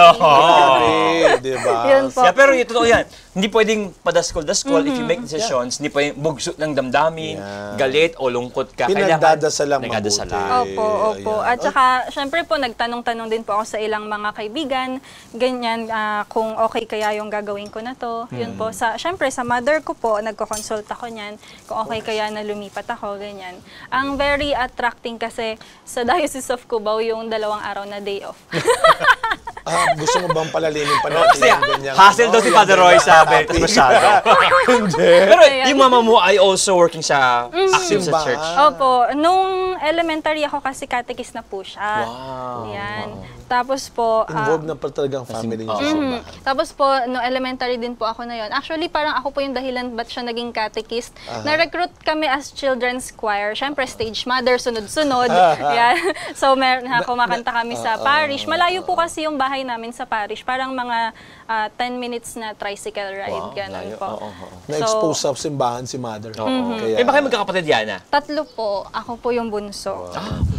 Di ba? Yun po. Pero yung totoo yan, hindi pwedeng padaskol-daskol if you make decisions, hindi pwedeng bugso ng damdamin, galit o lungkot ka. Pinagdadasal lang Pinagdadasal mabuti. lang. Opo. At saka, syempre po, nagtanong-tanong din po ako sa ilang mga kaibigan, ganyan, kung okay kaya yung gagawin ko na to. Yun po. Syempre, sa mother ko po, nagko-consult ako niyan, kung okay kaya na lumipat ako, ganyan. Ang very attracting kasi sa Diocese of Cubao, yung 2 araw na day off. Gusto mo bang palalimin pa natin Kasi yung ganyan? hassle daw si Father Roy sa Veritas masyado. Hindi. Pero yung mama mo ay also working sa active sa Simbahan. church. Opo. Nung elementary ako kasi catechist na po siya. Wow. Yan. Tapos po, Involved na pa talagang family niya sa simbahan. tapos po, no elementary din po ako na yon. Actually, parang ako po yung dahilan ba't siya naging catechist. Na-recruit kami as children's choir. Siyempre, stage mother, sunod-sunod. Yan. So, kumakanta kami sa parish. Malayo po kasi yung bahay bahay namin sa parish, parang mga 10 minutes na tricycle ride, Wow, ganun layo. po. Oo. Na-expose sa simbahan si Mother. Eh, baka magkakapatid Yana? 3 po, ako po yung bunso.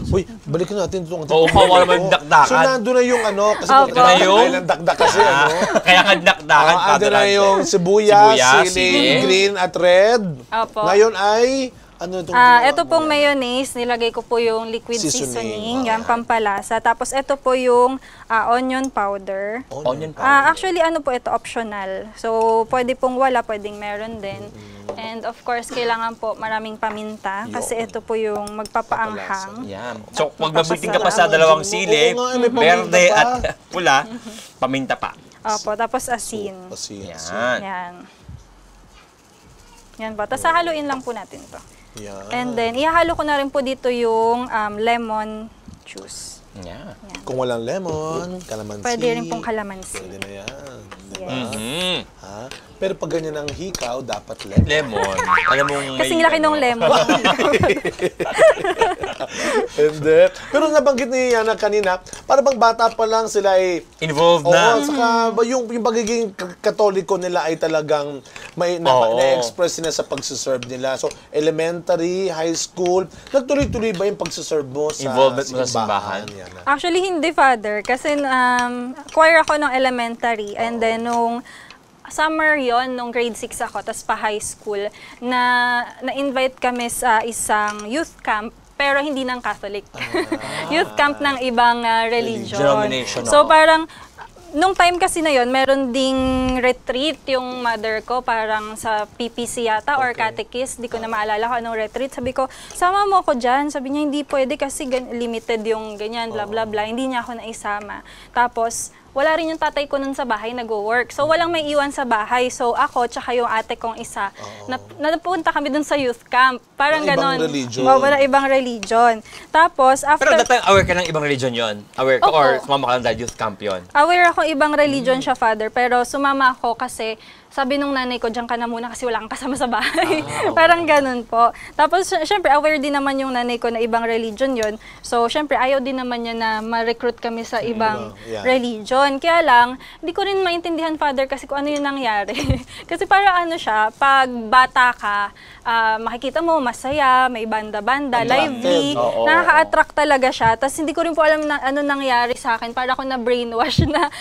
Uy, balikan natin itong Oo, kawawa naman dakdakan. So, nandun na yung ano, kasi Opo. kung Ayun. ay ng dakdak kasi, ano. Kaya kadakdakan, Andun na yung sibuyas, siling, green at red. Opo. Ngayon ay, ano itong Ito pong mayonnaise, nilagay ko po yung liquid seasoning, yan, pampalasa. Tapos ito po yung onion powder. Onion powder. Actually, ano po ito, optional. So, pwede pong wala, pwedeng meron din. And of course, kailangan po maraming paminta kasi ito po yung magpapaanghang. Yan. So, pag mabiting ka pa sa dalawang sili, Oo nga, may paminta berde pa. at pula, paminta pa. Opo, tapos asin. Yan. Yan. Yan po. Tapos hahaluin lang po natin to. Yan. And then, ihahalo ko na rin po dito yung lemon juice. Yan. Kung walang lemon, kalamansi. Pwede rin pong kalamansi. Pwede na yan. Diba? Yes. Ha? Pero pag ganyan ang hikaw, dapat lemon. Lemon. Alam mo, Kasing laki ng lemon. Hindi. Pero nabanggit ni Yana kanina, para bang bata pa lang sila ay involved Oo, na. saka yung pagiging katoliko nila ay talagang na-express nila sa pagsiserve nila. So, elementary, high school, nagtuloy-tuloy ba yung pagsiserve mo sa Involvement mo sa simbahan? Yana? Actually, hindi, Father. Kasi choir ako nung elementary. And then, nung summer yon nung grade 6 ako, tapos pa high school, na-invite kami sa isang youth camp, pero hindi ng Catholic. Youth camp ng ibang religion. Denomination, So, parang, nung time kasi na yon, meron ding retreat yung mother ko, parang sa PPC yata or catechist, di ko na maalala kung anong retreat. Sabi ko, sama mo ko dyan. Sabi niya, hindi pwede kasi limited yung ganyan, bla bla bla. Hindi niya ako naisama. Tapos, wala rin yung tatay ko nun sa bahay, nag-work. So, walang may iwan sa bahay. So, ako, tsaka yung ate kong isa, napunta kami dun sa youth camp. Parang Na ibang ganon. religion. Na ibang religion. Tapos, after... Pero that time, aware ka ng ibang religion yon? Aware ka Opo. or sumama ka lang dahil youth camp yun? Aware ako ibang religion siya, Father, pero sumama ako kasi sabi nung nanay ko, diyan ka na muna kasi wala kang kasama sa bahay. Parang ganun po. Tapos, syempre, aware din naman yung nanay ko na ibang religion yon. So, syempre, ayaw din naman niya na ma-recruit kami sa ibang religion. Kaya lang, hindi ko rin maintindihan, Father, kasi kung ano yung nangyari. Kasi parang ano siya, pag bata ka, makikita mo, masaya, may banda-banda, lively, nakaka-attract talaga siya. Tapos hindi ko rin po alam na ano nangyari sa akin. Para ako na-brainwash na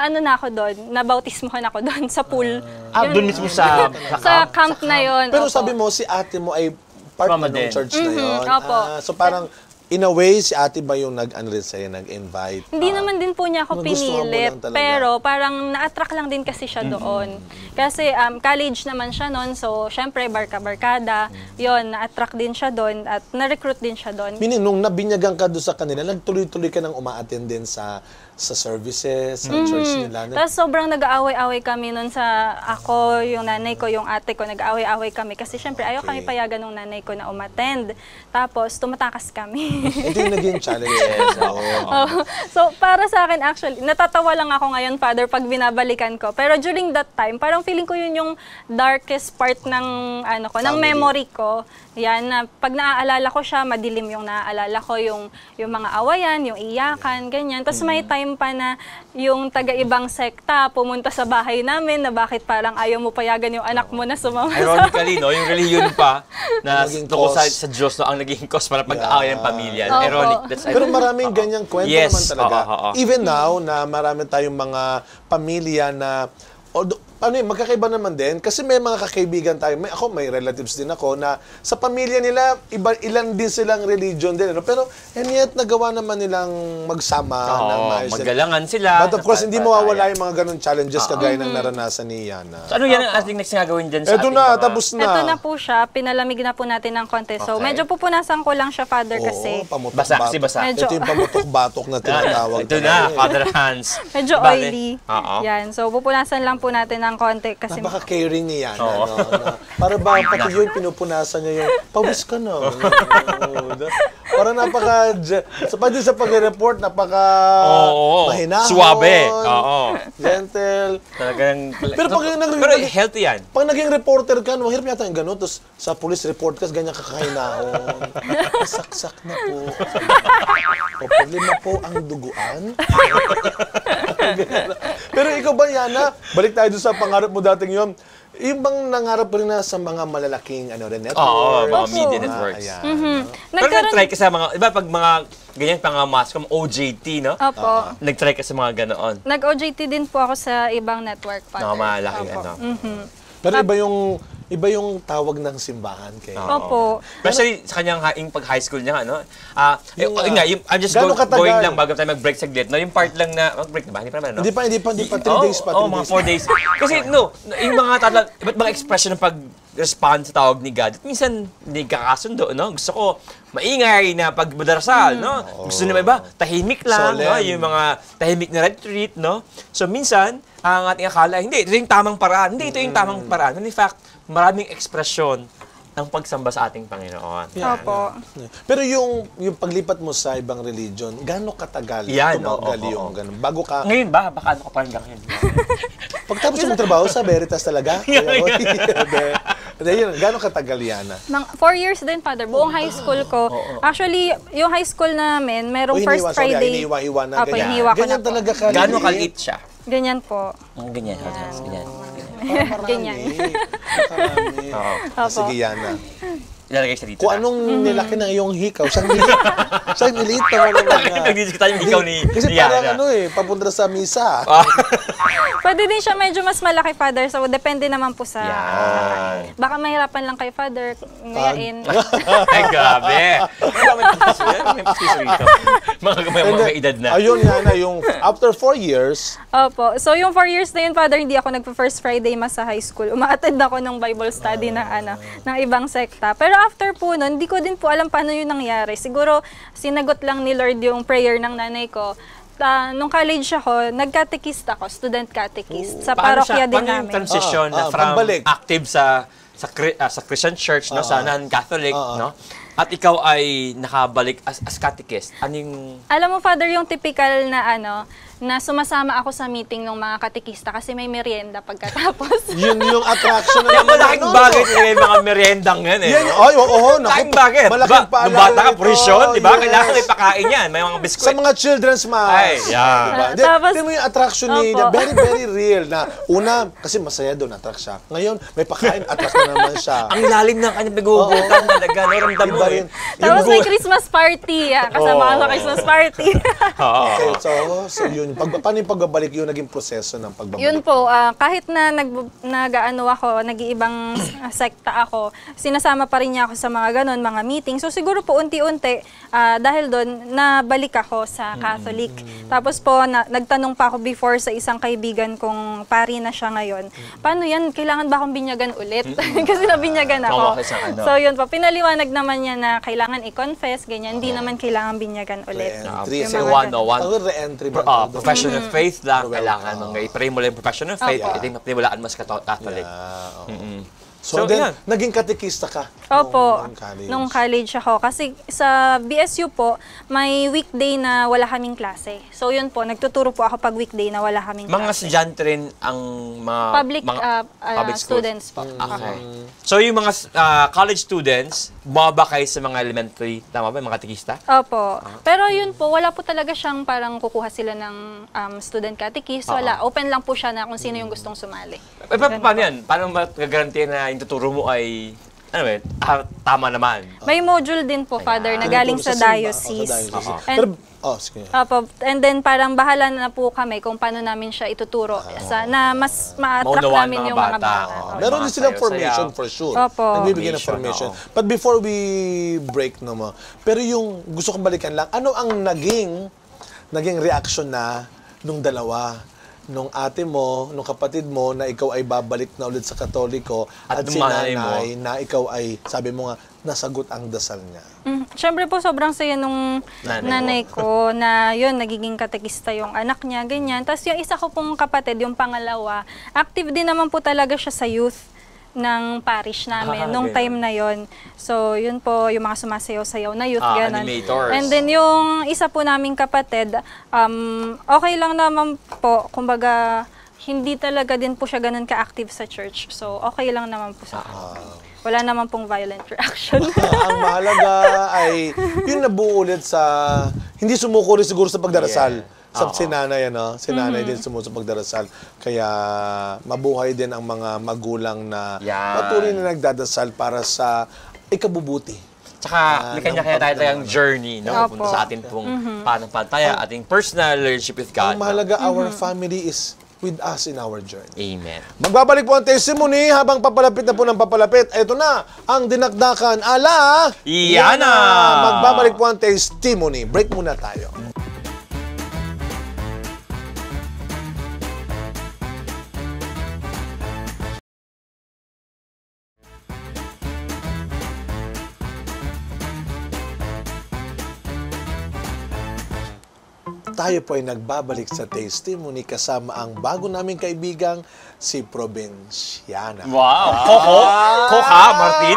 ano na ako doon, nabautismohan ako doon sa pool. Doon mismo sa Sa camp na yon. Pero opo. sabi mo, si ate mo ay part Mama ng din. church na yun. opo. So parang, in a way, si ate ba yung nag-invite? Hindi naman din po niya ako nagustuhan mo pinilit, lang talaga. pero parang na-attract lang din kasi siya doon. Kasi college naman siya noon, so syempre barka-barkada, yon na-attract din siya doon at na-recruit din siya doon. Meaning, nung nabinyagan ka doon sa kanila, nagtuloy-tuloy ka nang uma-attend din sa services, sa church nila. Tapos sobrang nag-aaway-away kami noon sa ako, yung nanay ko, yung ate ko, nag-aaway-away kami kasi syempre ayaw kami payagan ng nanay ko na umattend. Tapos tumatakas kami. Ito yung naging challenge. So, para sa akin actually, natatawa lang ako ngayon, Father, pag binabalikan ko. Pero during that time, parang feeling ko yun yung darkest part ng ng memory ko. Yan, na pag naaalala ko siya, madilim yung naaalala ko, yung mga awayan, yung iyakan, ganyan. Tapos may time pa na yung taga-ibang sekta pumunta sa bahay namin na bakit parang ayaw mo payagan yung anak mo na sumama sa... Ironically, no, yung religion pa na Naging tungkol cause. sa Diyos, no, ang naging cause para pag-aaway ng pamilya. Opo. Ironic. Pero maraming ganyang kwento Yes, naman talaga. oo. Even now, na marami tayong mga pamilya na, although, magkakaiba naman din. Kasi may mga kakaibigan tayo. May relatives din ako na sa pamilya nila, ilan din silang religion din. Pero, and yet, nagawa naman nilang magsama. ng maayos. Maggalangan sila. But of course, hindi mawawala yung mga ganun challenges kagaya ng naranasan ni Yana. So, ano yan ang ating next nga gawin dyan sa Eto ating na, mga- tapos na. Ito na po siya, pinalamig na po natin ng konti. So, Okay. medyo pupunasan ko lang siya, Father, kasi pamutok-batok. Basa kasi basa. Medyo- Ito yung pamutok-batok na tinatawag. Ito na, Father Hans. medyo Bale. oily. Oo. Yan. So, pupunasan lang po natin ng ng konti kasi Napaka-caring niya. Oo. Para ba pati yun, pinupunasan niya yung, pawis ka na. Para pati sa pag-report, Oo. mahinahon. Suwabe. Oo. Gentle. Talagang... Pero pag yung Pero healthy yan. Pag naging reporter ka, mahirap yata yung gano'n. Tapos sa police report ka, ganyan kakahinahon. Saksak na po. O problema po ang duguan. Pero ikaw ba, Yana, balik tayo dun sa pangarap mo dating yun. Yung bang nangarap rin na sa mga malalaking network? Oo, mga media networks. Ayan. Pero nag-try ka sa mga, iba pag mga ganyan, pang mass com, OJT, no? Opo. Nag-try ka sa mga ganoon. Nag-OJT din po ako sa ibang network, Father. Mga malaking Opo. ano. Pero iba yung tawag ng simbahan kay. Opo. Especially sa kanyang pag high school niya, ano? I'm just Gano'ng katagal? going lang bago tayo mag-break saglit. No, yung part lang na, mag-break na ba? Hindi pa naman, no? Hindi pa, 3 days pa. Oo, mga 4 days. Kasi, yung mga iba't mga expression ng pag-respond sa tawag ni God, at minsan, hindi kakasundo, no? Gusto ko, maingay na pagmadarasal, no? Gusto nila iba, tahimik lang, no? Solemn. Yung mga tahimik na retreat, no? So, minsan, ang ating akala, hindi, ito yung tamang paraan. Hindi, ito yung tamang paraan. And in fact, maraming ekspresyon ng pagsamba sa ating Panginoon. Opo. Pero yung paglipat mo sa ibang religion, gaano katagal Yan, tumagal oo. yung ganun? Bago ka, Ngayon ba? Baka ano ka pa rin ngayon? pagtapos mo trabaho sa Veritas talaga? Hindi, yun, gaano katagal yan? 4 years din, Father. Buong high school ko. Actually, yung high school namin, merong first Friday. Iniwa na Opo, ganyan. iniwa ko na Ganyan po. talaga ka. Gano'ng kaliit siya? Ganyan po. Ganyan. Ganyan. Ganyan. Marami. Opo. Sige, Yana. Ilalagay siya dito. Kung anong nilaki ng iyong hikaw, siyang niliit naman naman. Nagdidiskutan yung ikaw ni Kasi Yana. parang papunta sa misa. Pwede din siya medyo mas malaki, Father. So, depende naman po sa... Yan. Baka mahirapan lang kay Father ngayain. Ay, grabe. May pastiso rito. Mga edad na. Ayun, Yana, yung after 4 years, Opo. So, yung 4 years na yun, Father, hindi ako nagpa-first Friday mas sa high school. Uma-attend ako ng Bible study ng ibang sekta. Pero after po nun, hindi ko din po alam paano yun nangyari. Siguro, sinagot lang ni Lord yung prayer ng nanay ko. Nung college ako, nag-catechist ako, student catechist, sa parokya din Paano yung namin. transition na from pagbalik? active sa Christian church, no, sa non-Catholic, no? At ikaw ay nakabalik as catechist. Anong... Alam mo, Father, yung typical na na sumasama ako sa meeting ng mga katekista kasi may merienda pagkatapos. yun yung attraction na Kaya malaking bagay talaga yung mga meriendang yan, eh. Yan, ay, oo, Malaking bagay. malaking paalala Nung bata ka, ito, purisyon, di ba? yes. Kailangan may pakain yan. May mga biskwit. Sa mga children's mass. Ay, yeah. Diba? Tapos- Di mo yung attraction ni Opo. very, very real na una, kasi masaya doon, attract siya. Ngayon, may pakain, attract na naman siya. Ang lalim ng kanyang pag-uugutan talaga. No, ramdam mo, Iba eh. rin. Tapos may Christmas party. Kasama ka sa Christmas party. Oo. Okay, so yun, paano yung pagbabalik, yung naging proseso ng pagbabalik? Yun po, kahit na nag-iibang sekta ako, sinasama pa rin niya ako sa mga ganon, mga meeting. So siguro po unti-unti, dahil doon, nabalik ako sa Catholic. Tapos po, nagtanong pa ako before sa isang kaibigan kong pari na siya ngayon, paano yan? Kailangan ba akong binyagan ulit? Kasi nabinyagan ako. Okay, sa ano? So yun po, pinaliwanag naman niya na kailangan i-confess, ganyan. Hindi naman kailangan binyagan ulit. Re-entry. Yung Say mga one, ganun. no, one. Ang re-entry ba? Profession of faith lang. Well, Kailangan mong i-pray mo lang yung profession of faith. Opo. Ito yung paniwalaan mo sa Catholic. So, So, then, yan. naging katekista ka? Opo, college. nung college ako. Kasi sa BSU po, may weekday na wala kaming klase. So yun po, nagtuturo po ako pag weekday na wala kaming Mga klase. estudyante rin ang mga... Public, public schools. students po. Okay. So yung mga college students, bumaba kayo sa mga elementary, tama ba, mga katekista? Opo. Pero yun po, wala po talaga siyang parang kukuha sila ng student catechist. Wala. Open lang po siya na kung sino yung gustong sumali. Paano yan? Paano magarantiya na yung tuturo mo ay, tama naman? May module din po, Father, na galing sa diocese. And- Pero, sige. Opo. And then parang bahala na po kami kung paano namin siya ituturo na mas ma-attract Maunawaan namin mga yung mga bata. bata. Oo. Meron din silang sayaw-sayaw. formation for sure. Opo. Nagbibigay ng Formation, formation. But before we break naman, pero yung gusto kong balikan lang, ano ang naging reaction na nung dalawa? Nung ate mo, nung kapatid mo na ikaw ay babalik na ulit sa Katoliko at At si nung nanay nanay na ikaw ay, sabi mo nga, nasagot ang dasal niya? Siyempre po, sobrang saya nung nanay ko na yun, nagiging katekista yung anak niya, ganyan. Tapos yung isa ko pong kapatid, yung pangalawa, active din naman po talaga siya sa youth ng parish namin nung ganun. time na yon. So, yun po, yung mga sumasayaw-sayaw na youth, ganun. Animators. And then, yung isa po naming kapatid, okay lang naman po, kumbaga, hindi talaga din po siya ganun ka-active sa church. So, okay lang naman po sa wala naman pong violent reaction. Ang mahalaga ay yung nabuo ulit sa, hindi sumuko rin siguro sa pagdarasal. Sa sinanay, ano? Sinanay din sumuso sa pagdarasal. Kaya mabuhay din ang mga magulang na patuloy na nagdadasal para sa ikabubuti. Tsaka may kanya-kanya tayo tayong journey, no? Punta sa atin pong pananampalataya, ating personal relationship with God. Ang mahalaga, our family is with us in our journey. Amen. Magbabalik po ang testimony habang papalapit na po ng papalapit. Ito na ang dinakdakan ala Yana! Magbabalik po ang testimony. Break muna tayo. Tayo po ay nagbabalik sa testimony kasama ang bago naming kaibigang si Provinciana. Wow! Koka, Martin?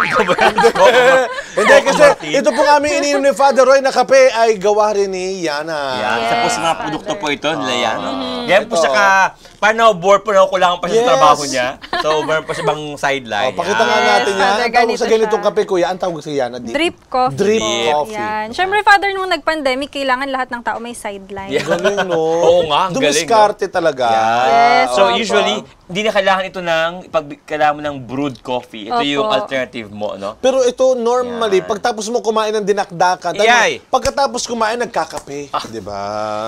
Hindi, kasi ito pong aming ininom ni Father Roy na kape ay gawa rin ni Yana. Yan, isa po sa mga produkto po ito nila yan. Yan po siya ka, paano bored po na kulangan pa siya sa trabaho niya. So, meron pa siya bang sideline. Pakita nga natin yan. Father, Ang tawag ganito sa ganitong siya. kape, kuya, ang tawag sa Yana? Drip coffee. Drip po. coffee. Yan. Siyempre, Father, nung nag-pandemic, kailangan lahat ng tao may sideline. Yeah. Galing, no? Oo nga, ang galing, Dumiskarte talaga. Yes, So, opo. usually, hindi na kailangan ito ng, kailangan mo ng brewed coffee. Ito yung Opo. alternative mo, no? Pero ito, normally, pagtapos mo kumain ng dinakdakan, Iyay. pagkatapos kumain, nagkakape. Di ba?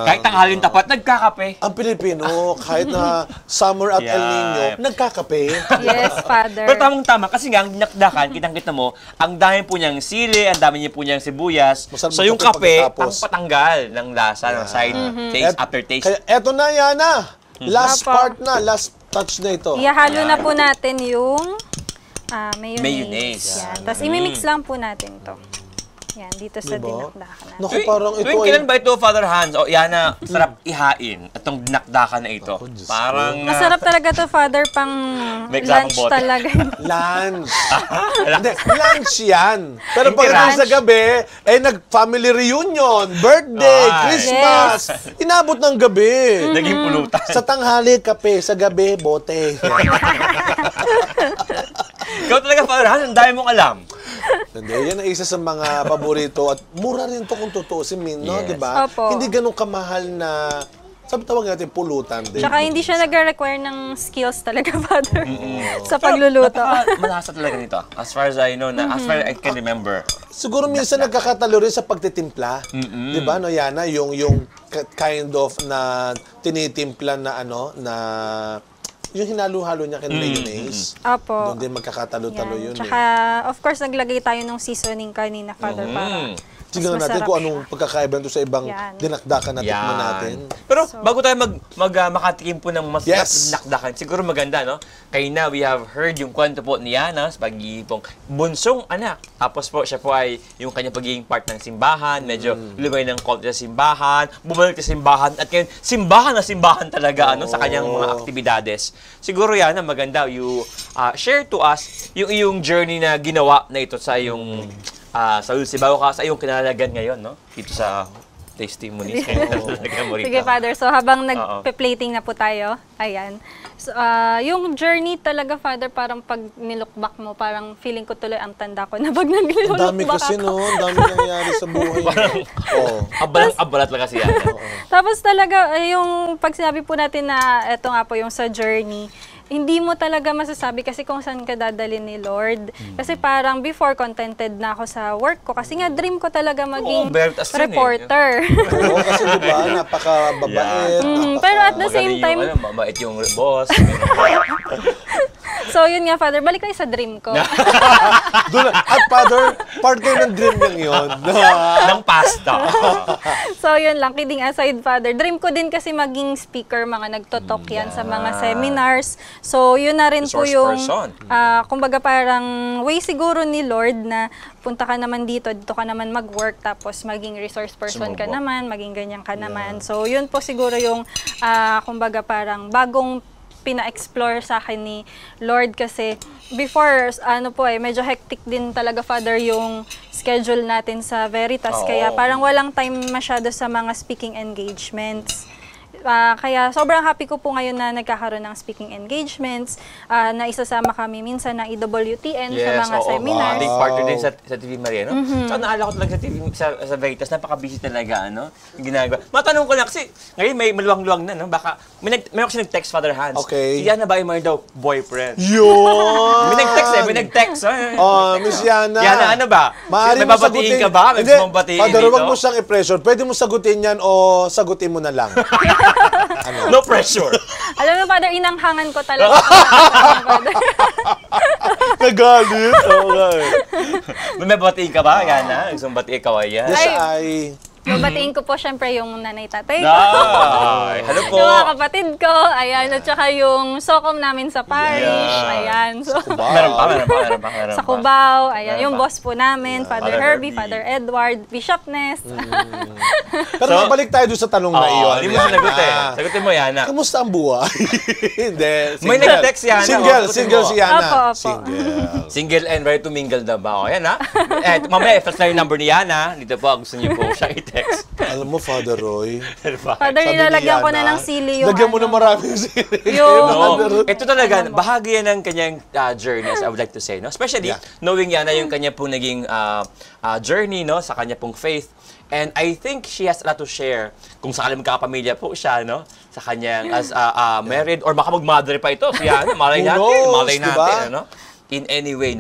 Kahit tanghali yung tapat, nagkakape. Ang Pilipino, kahit na summer at El Nino, nagkakape. Yes, Father. Pero tamang-tama, kasi nga, ang dinakdakan, kitang-kita mo, ang dami po niyang sili, ang dami niya po niyang sibuyas. Masarap So, yung magkape kape, ang pagkatapos. patanggal ng lasa, ng side taste, aftertaste. Kaya eto na, Yana. Last Apo. part na, last touch na ito. Ihahalo na po natin yung mayonnaise. Mayonnaise. Yan. Tapos imimix lang po natin to. Yan, dito sa Diba? dinakdakan natin. Naku, parang ito Tuwing ay... kailan ba ito, Father Hans? O, yan na, sarap ihain. Itong dinakdakan na ito. Diyos Parang... Masarap talaga to, Father, pang May kasamang lunch bote. talaga. Lunch. Hindi, lunch yan. Pero Hindi pagdating lunch. sa gabi, eh nag-family reunion, birthday, Ay. Christmas. Inabot ng gabi. Naging pulutan. Sa tanghali, kape. Sa gabi, bote. Ikaw talaga, Father Hans, ang dami mong alam. Hindi, yan ang isa sa mga paborito. At mura rin to kung tutuusin, no? Yes. Diba? Opo. Hindi ganun kamahal na... Sabi tawag natin, pulutan din. Tsaka hindi siya nag-require ng skills talaga, Father, sa pagluluto. Malasa talaga nito. As far as I know, as far as I can remember. Siguro minsan nagkakatalo rin sa pagtitimpla. Di ba, no, Yana? Yung kind of na tinitimpla na ano, na yung hinalo-halo niya kay mayonnaise. Opo. Doon din magkakatalo-talo yun. Tsaka, of course, naglagay tayo ng seasoning kanina, Father, para Tingnan natin masarap kung anong siya. pagkakaiba nito sa ibang Yan. dinakdakan na tikman natin. Pero bago tayo makatikim po ng masarap Yes. na dinakdakan, siguro maganda, no? Kaya na, we have heard yung kwento po ni Yana sa pagiging bunsong anak. Tapos po, siya po ay yung kanyang pagiging part ng simbahan, medyo lumay ng konti sa simbahan, bumalik sa simbahan, at ngayon, simbahan na simbahan talaga ano, sa kanyang mga aktibidades. Siguro Yana, maganda you share to us yung journey na ginawa na ito sa yung sa Ulsibaw ka sa iyong kinalalagan ngayon, no? Dito sa testimonies. Sige, Father. So, habang nagpe-plating na po tayo, ayan. So, yung journey talaga, Father, parang pag nilook back mo, parang feeling ko tuloy ang tanda ko na pag Ang nag-look dami back kasi, ako. no? Ang dami nangyayari sa buhay. Abalat lang kasi yan. Tapos talaga, yung pag sinabi po natin na eto nga po yung sa journey, hindi mo talaga masasabi kasi kung saan ka dadalhin ni Lord. Kasi parang before, contented na ako sa work ko. Kasi nga, dream ko talaga maging very taas yun eh. reporter. Oo, kasi di ba, napakababait. Pero at the same time, Mabait yung boss. So, yun nga, Father, balik kayo sa dream ko. At Father, part kayo ng dream niyang yun. Ng pasta. So, yun lang. Kidding aside, Father. Dream ko din kasi maging speaker, mga nagtotalk yan sa mga seminars. So, yun na rin po Resource yung, person. kumbaga parang way siguro ni Lord na punta ka naman dito ka naman mag-work, tapos maging resource person ka Sumubo. naman, maging ganyan ka naman. So, yun po siguro yung, kumbaga parang bagong pina-explore sa akin ni Lord kasi before, medyo hectic din talaga, Father, yung schedule natin sa Veritas. Oo. Kaya parang walang time masyado sa mga speaking engagements. Kaya sobrang happy ko po ngayon na nagkakaroon ng speaking engagements, na isasama kami minsan ng EWTN sa mga seminars. Big partner din sa TV Maria, no? So, naalala ko talaga sa Veritas, napaka-busy talaga, ano? Yung ginagawa. Matanong ko lang, kasi ngayon may maluwang-luwang na, no? Baka, may kasi nag-text, Father Hans. Okay. Si Yana ba ay may daw boyfriend? Yun! May nag-text. Miss Yana. Yana, ano ba? Maaari May mo babatiin sagutin. ka ba? May Hindi, gusto mong batiin Father, dito? wag mo siyang i-pressure. Pwede mo sagutin yan o sagutin mo na lang. No pressure. Alam mo, Father, inanghangan ko talaga. Father. Nagalit. Okay. May babatiin ka ba, Yana? Gusto mong batiin ka ba yan? Yes, Ay. ay... Babatiin ko po syempre yung nanay-tatay ko. Ay, hello po. Yung mga kapatid ko, ayan, at saka yung sokom namin sa parish, ayan. So, Meron pa. sa Cubao, ayan, Meron yung pa. boss po namin, Father Father Herbie, Herbie. Father Edward, Bishop Ness. Pero So- mabalik tayo doon sa tanong na iyon. Hindi mo sinagot eh. Sagutin mo, Yana. Kamusta ang buhay? Hindi. May nag-text si Yana. Single, Sagutin single mo. si Yana. Opo, opo. Single. Single and ready to mingle na ba? O, yan ha. Mamaya, i-flash na yung number ni Yana. Dito po, gusto niyo po siya i-text. Alam mo, Father Roy, Father, sabi ni nilalagyan ko na Yana, ng sili yung lagyan mo na maraming sili. Yung- No, ito talaga, bahagi yan ng kanyang journey, as I would like to say, no? Especially, Yeah. knowing Yana yung kanya pong naging journey, no? Sa kanya pong faith. And I think she has a lot to share kung sakali magkakapamilya po siya, no? Sa kanyang as married, or baka mag-mother pa ito. Si Yana, malay Who natin, knows, malay diba? natin, ano? In any way,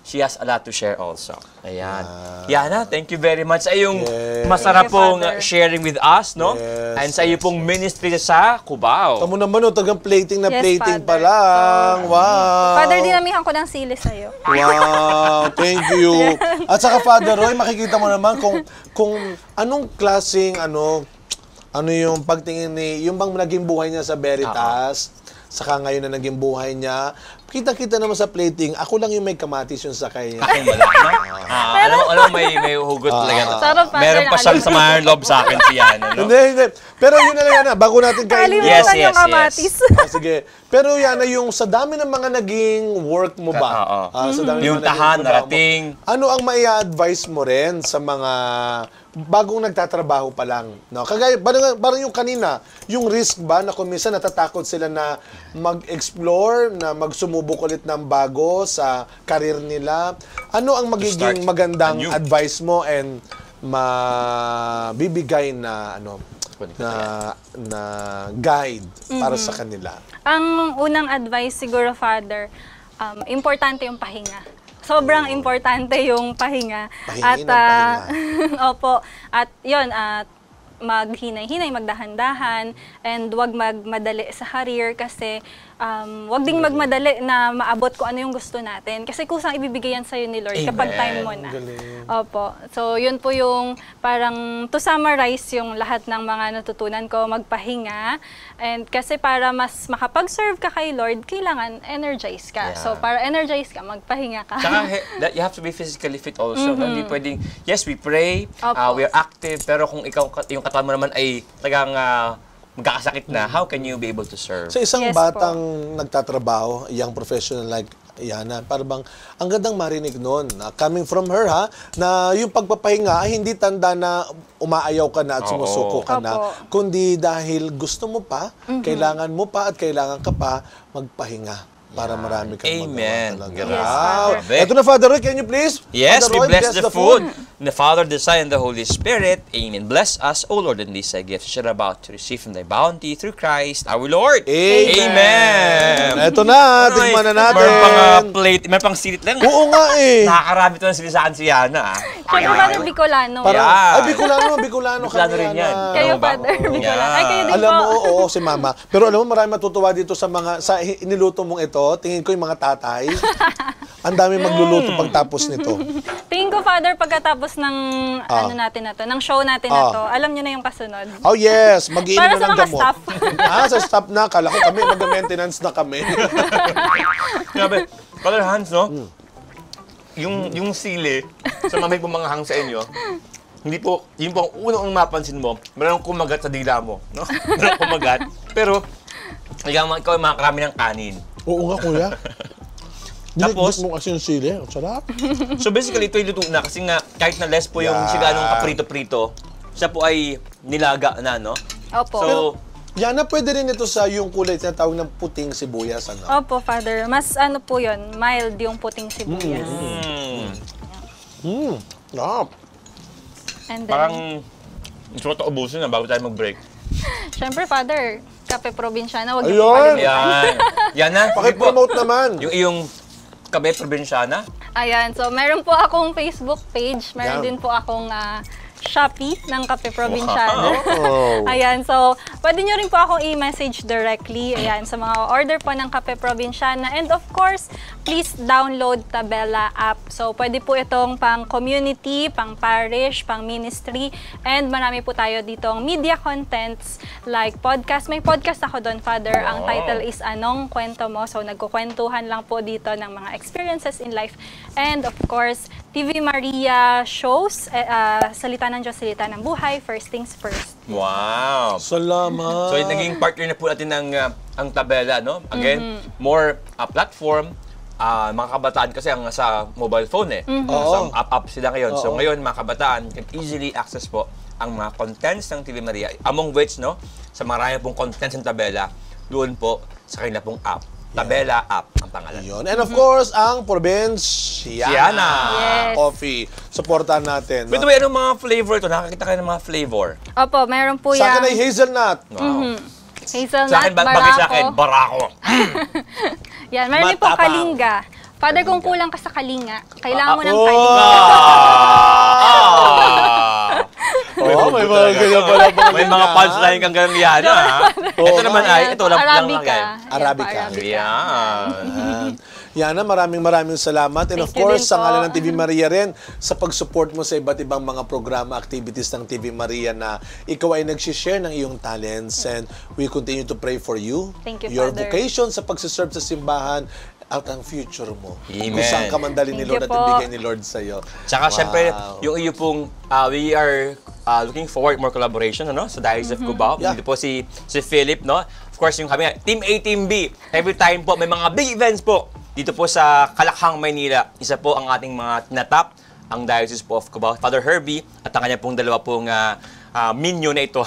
she has a lot to share also. Ayan. Yana, thank you very much sa iyong Yes. masarap Thank you, pong Father. sharing with us, no? Yes, And sa iyo pong ministry sa Cubao. Kamu naman, tagang plating na Yes, plating Father. pa lang. Wow. Father, dinamihan ko ng sili sa'yo. Wow, thank you. At saka Father Roy, makikita mo naman kung anong klaseng ano yung pagtingin ni yung bang naging buhay niya sa Veritas. Saka ngayon na naging buhay niya, kita-kita naman sa plating, ako lang yung may kamatis yung sakay niya. Aking wala, no? Alam mo, may hugot talaga. Sarap, Father, Meron pa na siyang alam. samahan loob sa akin si Yana, no? Hindi. Pero yun na lang yan, bago natin kainin. Yes, Kalimutan yes, yung kamatis. Sige. Pero yan yung sa dami ng mga naging work mo ba? Oo. Sa dami ng Yung mga naging tahan, trabaho mo, narating. ano ang mai-advise mo rin sa mga bagong nagtatrabaho pa lang? No? Kagaya, parang yung kanina, yung risk ba na kung minsan natatakot sila na mag-explore, na magsumubok ulit ng bago sa karir nila. Ano ang magiging start magandang anew. advice mo and mabibigay na na guide para sa kanila? Ang unang advice siguro, Father, importante yung pahinga. Sobrang importante yung pahinga. Pahingin ang Opo. At yun, maghinay-hinay, magdahan-dahan, and wag magmadali sa career kasi wag ding magmadali na maabot kung ano yung gusto natin. Kasi kusang ibibigay yan sa'yo ni Lord kapag Amen. time mo na. Galing. Opo. So, yun po yung parang to summarize yung lahat ng mga natutunan ko, magpahinga. And kasi para mas makapag-serve ka kay Lord, kailangan energize ka. Yeah. So, para energize ka, magpahinga ka. Tsaka, you have to be physically fit also. No? Hindi pwedeng, yes, we pray, Opo. we are active, pero kung ikaw, yung katawan mo naman ay talagang magkakasakit na, how can you be able to serve? Sa isang Yes batang nagtatrabaho, young professional like Yana, parang ang gandang marinig noon, coming from her na yung pagpapahinga ay hindi tanda na umaayaw ka na at Oo. sumusuko ka na, Opo. kundi dahil gusto mo pa, kailangan mo pa at kailangan ka pa magpahinga para marami kang Amen. magawa talaga. Yes, Wow. Father. Ito na, Father Roy, can you please? Yes, Father we Roy, bless the food. The Father, the Son, and the Holy Spirit. Amen. Bless us, O Lord, in these gifts which are about to receive from thy bounty through Christ our Lord. Amen. Amen. Ito na, tignan na natin. Meron pang plate, meron pang silit lang. Oo nga eh. Nakakarami ito ng silisahan si Yana. Siyempre, Father, Bicolano. Parang, Yan. ay, Bicolano Bicolano kami, rin yan. Yana. Kayo, Ano ba? Father, Bicolano. Yan. Ay, kayo din Alam po. mo, oo, si Mama. Pero alam mo, marami matutuwa dito sa mga, sa iniluto mong ito. to, tingin ko yung mga tatay, ang dami magluluto pagtapos nito. Tingin ko, Father, pagkatapos ng ano natin na to, ng show natin na to, alam nyo na yung kasunod. Oh yes, mag-iinom Para na sa ng mga gamot. staff. Sa staff na, kala ko kami, mag-maintenance na kami. Grabe. Father Hans, no? Yung sili, sa mamay po mga hang sa inyo, hindi po, yun po ang unang mapansin mo, meron kumagat sa dila mo, no? Meron kumagat. Pero, ikaw ay makakarami ng kanin. Oo nga, kuya. Tapos, mo kasi yung sili. Ang sarap. so basically, ito yung luto na kasi nga, kahit na less po yung siganong kaprito-prito, siya po ay nilaga na, no? Opo. So, Yana, pwede rin ito sa yung kulay na tawag ng puting sibuyas, ano? Opo, Father. Mas ano po yun, mild yung puting sibuyas. Sarap. And then, parang, gusto ko ito ubusin na bago tayo mag-break. syempre, Father, Kape Provinciana, huwag Ayun! niyo po kalimutan. Yan. Yan na. Pakipromote naman. Yung iyong Kape Provinciana. Ayan, so meron po akong Facebook page, meron Yan. din po akong Shopee ng Kape Provinciana. Wow. Ayan, so pwede nyo rin po akong i-message directly ayan, sa mga order po ng Kape Provinciana. And of course, please download Tabela app. So pwede po itong pang community, pang parish, pang ministry, and marami po tayo ditong media contents like podcast. May podcast ako doon, Father. Ang title is Anong Kwento Mo? So nagkukwentuhan lang po dito ng mga experiences in life. And of course, TV Maria shows, Salita ng Diyos, Salita ng Buhay, First Things First. Wow. Salamat. So, naging partner na po natin ng ang Tabela, no? Again, more platform. Mga kabataan kasi ang sa mobile phone eh. So, app sila ngayon. So, ngayon, mga kabataan can easily access po ang mga contents ng TV Maria. Among which, no? Sa marami pong contents ng Tabela, doon po sa kanila pong app. Tabela app ang pangalan. Yun. And of course, ang Provinciana Yes. Coffee. Supportan natin. By the way, anong mga flavor ito? Nakakita kayo ng mga flavor? Opo, meron po Sa akin ay yung hazelnut. Wow. hazelnut, Sa akin, bagay sa akin, barako. barako. Yan, meron din po Matapang. kalinga. Father, kung kulang ka sa kalinga, kailangan mo ng Oh! kalinga. Oh, may mga ganyan pala. May mga punchline kang ganun yan, ha? Ito naman ay, ito lang Arabica. yan. Yan po, Arabica. Yan. Yana, maraming salamat. And of Thank you course, din sa po. ngalan ng TV Maria rin, sa pag-support mo sa iba't ibang mga programa, activities ng TV Maria na ikaw ay nag-share ng iyong talents. And we continue to pray for you. Thank you, Your Father. vocation sa pagsiserve sa simbahan at ang future mo. Amen. Kung saan ka man dali ni Thank Lord you at po. ibigay ni Lord sa'yo. Tsaka syempre, Wow. yung iyo pong, we are looking forward more collaboration, ano? Sa Diocese of Cubao. Yeah. Dito po si Philip, no? Of course, yung kami, Team A, Team B. Every time po, may mga big events po. Dito po sa Kalakhang, Maynila. Isa po ang ating mga tinatap, ang Diocese po of Cubao, Father Herbie, at ang kanya pong dalawa pong minion na ito.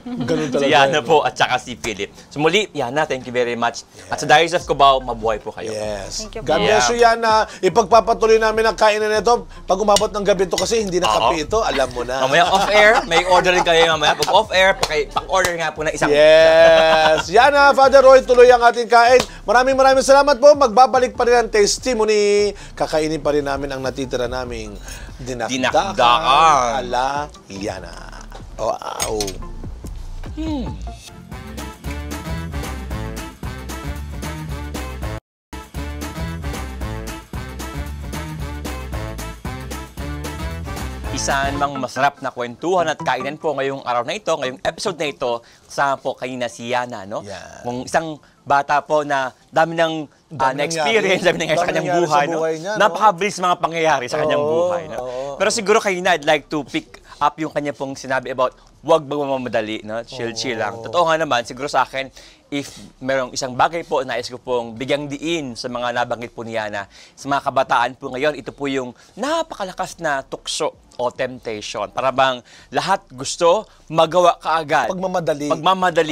Ganun Si talaga. Yana po at saka si Philip. So muli, Yana, thank you very much. At sa Diocese of Cubao, mabuhay po kayo. Yes. Thank you po. God bless you, Yana. Ipagpapatuloy namin ang kainan nito. Pag umabot ng gabi ito kasi hindi na kape ito, alam mo na. Mamaya off-air, may order rin kayo mamaya. Pag off-air, pang-order nga po na isang Yes! Yana, Father Roy, tuloy ang ating kain. Maraming salamat po. Magbabalik pa rin ang testimony. Kakainin pa rin namin ang natitira naming dinakdakan Dinakdakan. ala Yana. Wow! Isa namang masarap na kwentuhan at kainan po ngayong araw na ito, ngayong episode na ito, kasama po kanina si Yana, no? Yeah. Kung isang bata po na dami ng na-experience, dami nangyari sa kanyang nangyari buhay, sa no? buhay niya, no? Napakabilis mga pangyayari sa kanyang Oo, buhay, no? oo. Pero siguro kanina, I'd like to pick up yung kanya pong sinabi about huwag magmamadali, no? Chill lang. Totoo nga naman, siguro sa akin, if merong isang bagay po, nais ko pong bigyang diin sa mga nabanggit po ni Yana, sa mga kabataan po ngayon, ito po yung napakalakas na tukso o temptation. Para bang lahat gusto magawa kaagad. Pagmamadali,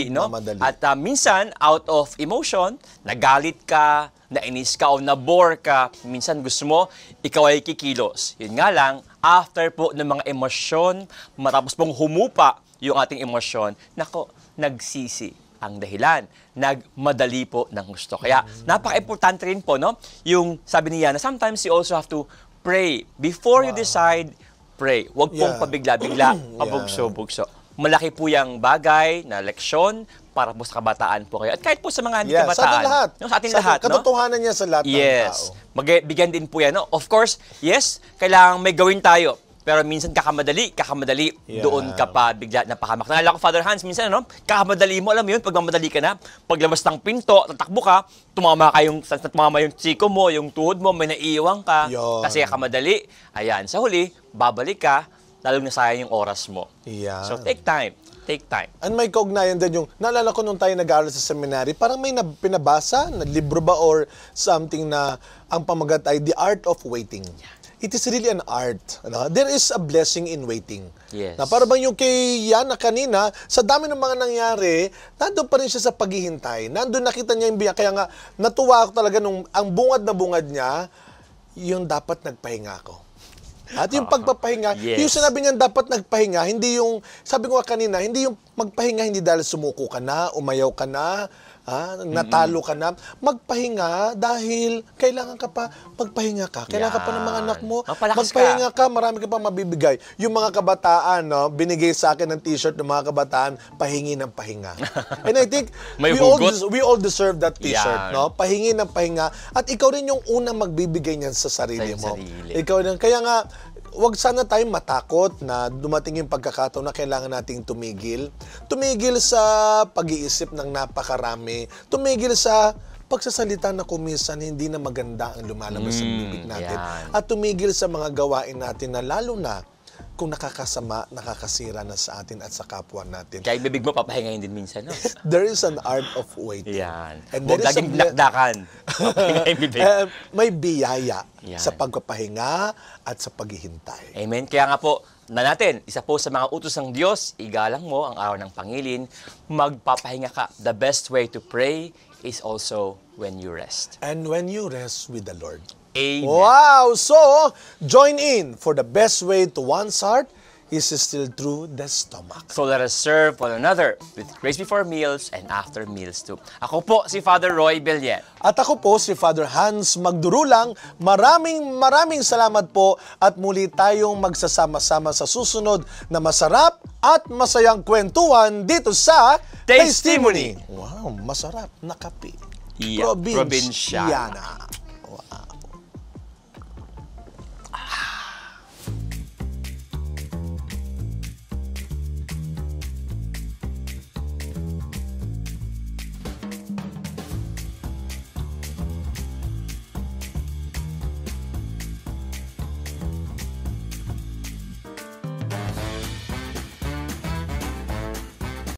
no? Pagmamadali. At minsan, out of emotion, nagalit ka, nainis ka o nabore ka, minsan gusto mo, ikaw ay kikilos. Yun nga lang, after po ng mga emosyon, matapos pong humupa yung ating emosyon, nako, nagsisi ang dahilan. Nagmadali po ng gusto. Kaya, napaka-importante rin po, no? Yung sabi niya na sometimes you also have to pray. Before you decide, pray. Huwag pong Yeah. pabigla-bigla, pabugso-bugso. malaki po yung bagay na leksyon para po sa kabataan po kayo. At kahit po sa mga hindi kabataan. Sa atin lahat. No, sa atin lahat. No? Katotohanan niya sa lahat ng tao. Yes. Magbigyan din po yan. No? Of course, yes, kailangan may gawin tayo. Pero minsan kakamadali, Yeah. doon ka pa bigla napahamak. Naalala ko, Father Hans, minsan, ano, kakamadali mo, alam mo yun, pag mamadali ka na, paglabas ng pinto, tatakbo ka, tumama yung chiko mo, yung tuhod mo, may naiiwang ka, Yun. kasi kakamadali. Ayan, sa huli, babalik ka, lalong nasayang yung oras mo. Yeah. So, take time. Take time. And may kaugnayan din yung, naalala ko nung tayo nag-aaral sa seminary, parang may pinabasa na libro ba or something na ang pamagat ay The Art of Waiting. It is really an art. Ano? There is a blessing in waiting. Yes. Na para bang yung kay Yana kanina, sa dami ng mga nangyari, nandun pa rin siya sa paghihintay. Nandun nakita niya yung biyak. Kaya nga, natuwa ako talaga nung ang bungad na bungad niya, yung dapat nagpahinga ako. At yung pagpapahinga, Yes. yung sinabi niya dapat nagpahinga, hindi yung, sabi ko nga kanina, hindi yung magpahinga, hindi dahil sumuko ka na, umayaw ka na, natalo ka na. Magpahinga dahil kailangan ka pa magpahinga ka. Kailangan ka pa ng mga anak mo. Magpalakas Magpahinga ka, marami ka pa mabibigay. Yung mga kabataan, no, binigay sa akin ng t-shirt ng mga kabataan, pahingi ng pahinga. And I think May we hugot. all deserve that t-shirt, Yan. no? Pahingi ng pahinga. At ikaw rin yung unang magbibigay niyan sa sarili Sa mo. sarili. Ikaw rin. Kaya nga, wag sana tayong matakot na dumating yung pagkakataon na kailangan nating tumigil. Tumigil sa pag-iisip ng napakarami. Tumigil sa pagsasalita na kuminsan hindi na maganda ang lumalabas sa bibig natin. yan. At tumigil sa mga gawain natin na lalo na kung nakakasama, nakakasira na sa atin at sa kapwa natin. Kaya yung bibig mo, papahingahin din minsan, no? There is an art of waiting. Yan. And Huwag there is laging a dinakdakan. Papahingahin yung bibig. may biyaya Yan. sa pagpapahinga at sa paghihintay. Amen. Kaya nga po, na natin, isa po sa mga utos ng Diyos, igalang mo ang araw ng pangilin, magpapahinga ka. The best way to pray is also when you rest. And when you rest with the Lord. Amen. Wow! So, join in for the best way to one's heart is still through the stomach. So let us serve one another with grace before meals and after meals too. Ako po si Father Roy Bellet. At ako po si Father Hans Magdurulang. Maraming salamat po at muli tayong magsasama-sama sa susunod na masarap at masayang kwentuhan dito sa Tastimony. Wow, masarap na kape. Yeah, Probinsyana.